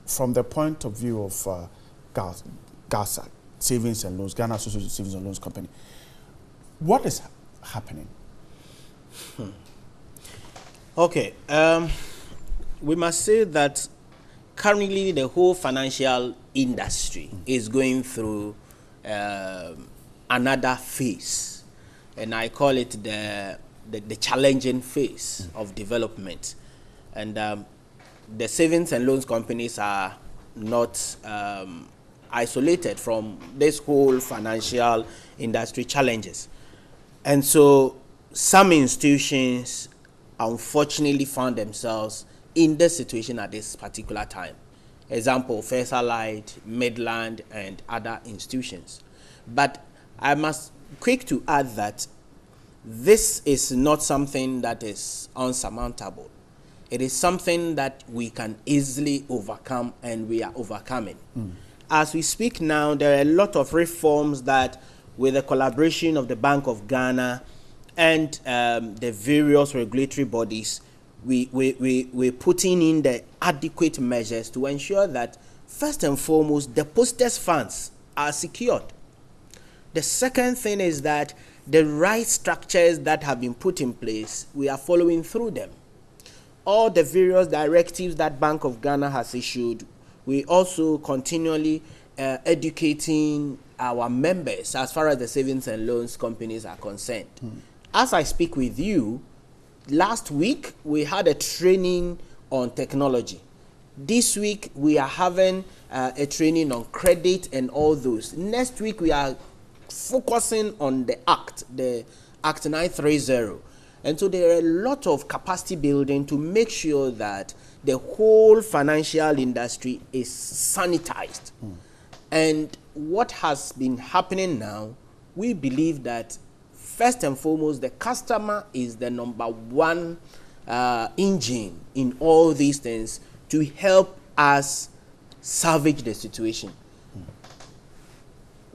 From the point of view of GASA, Savings and Loans, Ghana Association of Savings and Loans Company, what is happening? Okay, we must say that currently the whole financial industry is going through another phase, and I call it the challenging phase of development. And the savings and loans companies are not isolated from this whole financial industry challenges. And so some institutions unfortunately found themselves in this situation at this particular time. Example, First Allied, Midland, and other institutions. But I must quick to add that this is not something that is unsurmountable. It is something that we can easily overcome, and we are overcoming. As we speak now, there are a lot of reforms that, with the collaboration of the Bank of Ghana and the various regulatory bodies, we're putting in the adequate measures to ensure that, first and foremost, depositors' funds are secured. The second thing is that the right structures that have been put in place, we are following through them. All the various directives that Bank of Ghana has issued, we also continually educating our members as far as the savings and loans companies are concerned. As I speak with you, last week we had a training on technology. This week we are having a training on credit and all those. Next week we are focusing on the Act 930. And so there are a lot of capacity building to make sure that the whole financial industry is sanitized. And what has been happening now, we believe that first and foremost, the customer is the number one engine in all these things to help us salvage the situation.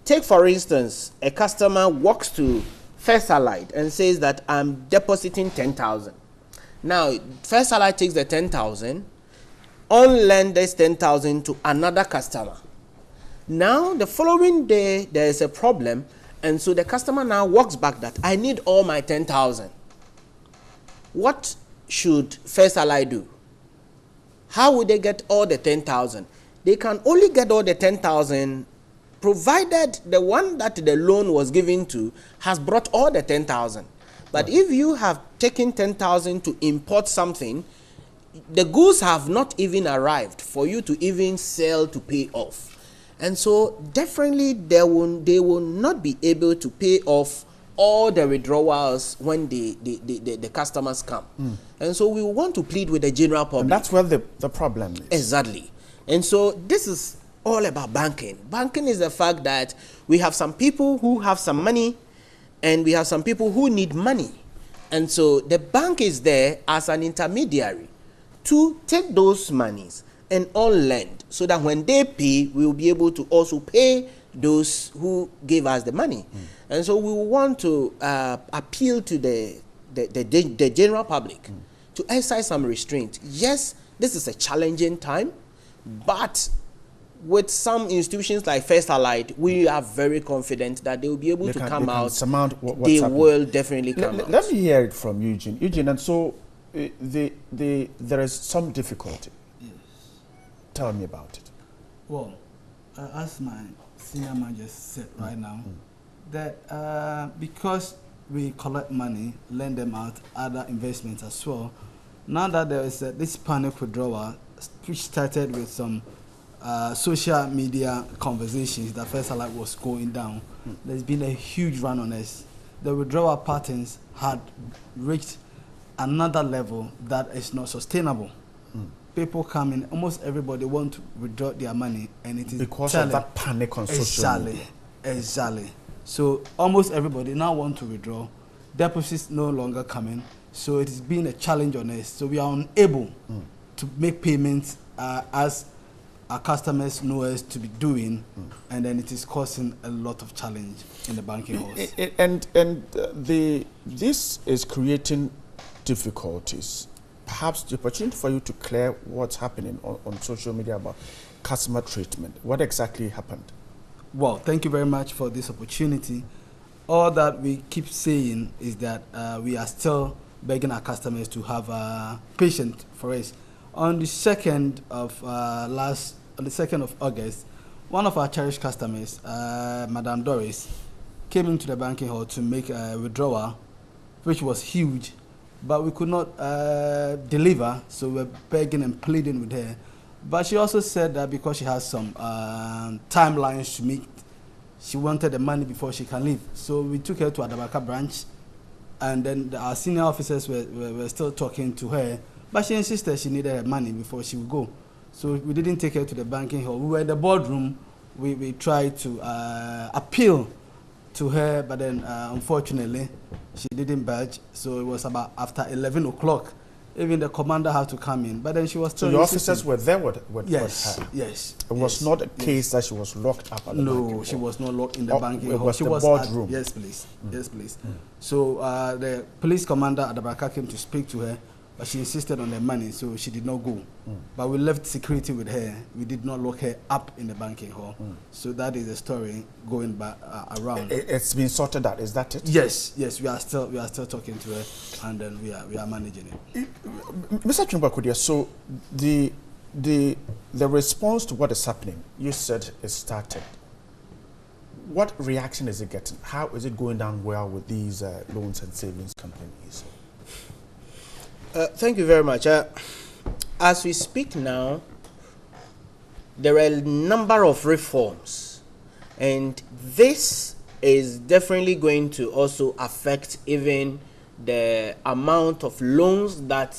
Take, for instance, a customer walks to First Allied and says that I'm depositing 10,000. Now, First Allied takes the 10,000, on-lend this 10,000 to another customer. Now, the following day, there is a problem, and so the customer now walks back that I need all my 10,000. What should First Allied do? How would they get all the 10,000? They can only get all the 10,000 provided the one that the loan was given to has brought all the 10,000. But if you have taken 10,000 to import something, the goods have not even arrived for you to even sell to pay off. And so definitely they will not be able to pay off all the withdrawals when the customers come. And so we want to plead with the general public. And that's where the problem is. Exactly. And so this is all about banking. Banking is the fact that we have some people who have some money and we have some people who need money. And so the bank is there as an intermediary to take those monies and on lend so that when they pay, we will be able to also pay those who gave us the money. And so we want to appeal to the general public to exercise some restraint. Yes, this is a challenging time, but with some institutions like First Allied, we are very confident that they will be able to come out. They will definitely come out. Let me hear it from Eugene. Eugene, and so there is some difficulty. Yes. Tell me about it. Well, as my senior man just said right now, that because we collect money, lend them out, other investments as well, now that there is this panic withdrawal, which started with some social media conversations that First Allied was going down, there's been a huge run on us. The withdrawal patterns had reached another level that is not sustainable. People come in, almost everybody want to withdraw their money, and it is because of that panic on social media. Exactly. So almost everybody now want to withdraw. Deposits no longer coming, so it has been a challenge on us. So we are unable to make payments as our customers know us to be doing, and then it is causing a lot of challenge in the banking halls. This is creating difficulties. Perhaps the opportunity for you to clear what's happening on social media about customer treatment. What exactly happened? Well, thank you very much for this opportunity. All that we keep saying is that we are still begging our customers to have patience for us. On the 2nd of August, one of our cherished customers, Madam Doris, came into the banking hall to make a withdrawal, which was huge, but we could not deliver, so we're begging and pleading with her. But she also said that because she has some timelines to meet, she wanted the money before she can leave. So we took her to Adabaka branch, and then our senior officers were still talking to her, but she insisted she needed her money before she would go. So we didn't take her to the banking hall. We were in the boardroom. We tried to appeal to her, but then unfortunately she didn't budge. So it was about after 11 o'clock. Even the commander had to come in, but then she was still. So your officers were there with yes, her? Yes. It was not a case that she was locked up at the banking hall? No, she was not locked in the banking hall. It was she the was boardroom? Yes, please. Yes, please. So the police commander at the Baraka came to speak to her, but she insisted on the money, so she did not go. But we left security with her. We did not lock her up in the banking hall. So that is the story going back around. It's been sorted out. Is that it? Yes, yes. We are still talking to her, and then we are managing it. Mr. Chumbakudia, so the response to what is happening, you said it started. What reaction is it getting? How is it going down well with these loans and savings companies? Thank you very much. As we speak now, there are a number of reforms, and this is definitely going to also affect even the amount of loans that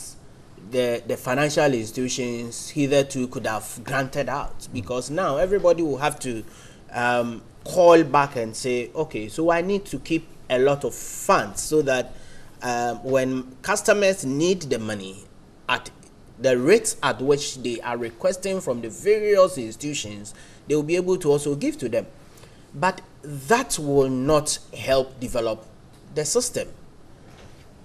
the financial institutions hitherto could have granted out, because now everybody will have to call back and say, okay, so I need to keep a lot of funds so that when customers need the money at the rates at which they are requesting from the various institutions, they will be able to also give to them. But that will not help develop the system.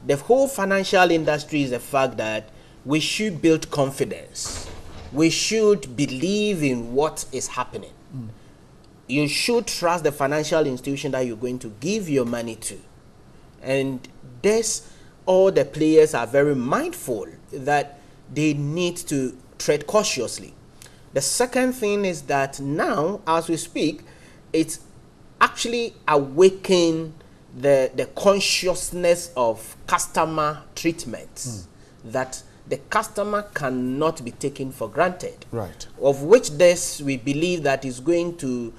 The whole financial industry is the fact that we should build confidence. We should believe in what is happening. You should trust the financial institution that you're going to give your money to. And this, all the players are very mindful that they need to tread cautiously. The second thing is that now, as we speak, it's actually awakening the consciousness of customer treatment, that the customer cannot be taken for granted. Right. Of which this we believe that is going to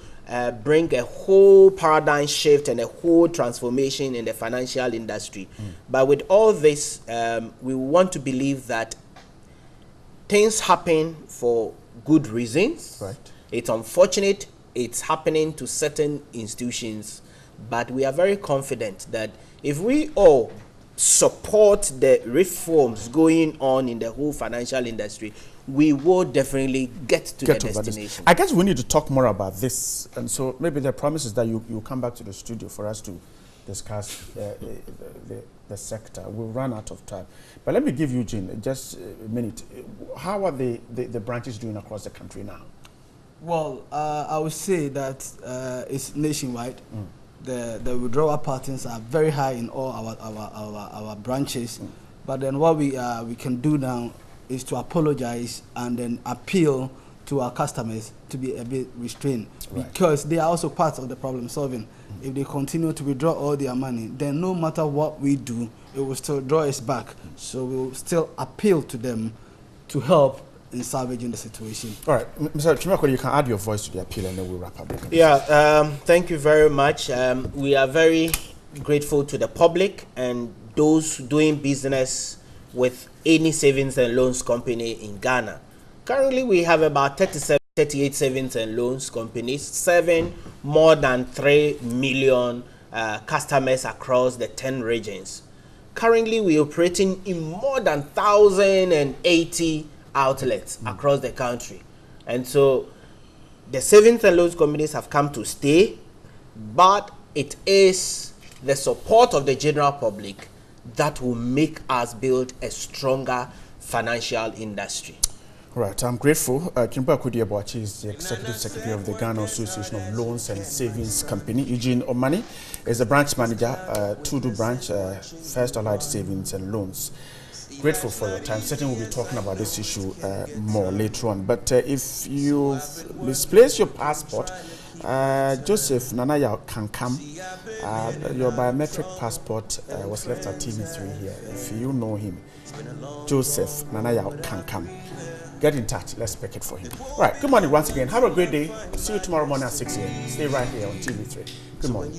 bring a whole paradigm shift and a whole transformation in the financial industry. But with all this, we want to believe that things happen for good reasons. Right. It's unfortunate it's happening to certain institutions, but we are very confident that if we all support the reforms going on in the whole financial industry, we will definitely get to the destination. I guess we need to talk more about this, and so maybe the promise is that you come back to the studio for us to discuss the sector. We'll run out of time, but let me give Eugene just a minute. How are the branches doing across the country now? Well, I would say that it's nationwide. The withdrawal patterns are very high in all our branches, but then what we can do now is to apologize and then appeal to our customers to be a bit restrained, because they are also part of the problem solving. If they continue to withdraw all their money, then no matter what we do, it will still draw us back. So we will still appeal to them to help in salvaging the situation. All right, Mr. Chimako, you can add your voice to the appeal and then we'll wrap up. Yeah, thank you very much. We are very grateful to the public and those doing business with any savings and loans company in Ghana. Currently, we have about 38 savings and loans companies, serving more than 3 million customers across the 10 regions. Currently, we are operating in more than 1,080 outlets across the country. And so the savings and loans companies have come to stay, but it is the support of the general public that will make us build a stronger financial industry. Right, I'm grateful. Kimba Kudiabuachi is the Executive Secretary of the Ghana Association of Loans and Savings Company. Eugene Omani is the branch manager, Tudu branch, First Allied Savings and Loans. Grateful for your time. Certainly we'll be talking about this issue more later on. But if you misplace your passport, Joseph Nanaya can come. Your biometric passport was left at TV3 here. If you know him, Joseph Nanaya can come. Get in touch. Let's pick it for him. All right. Good morning once again. Have a great day. See you tomorrow morning at 6 a.m. Stay right here on TV3. Good morning.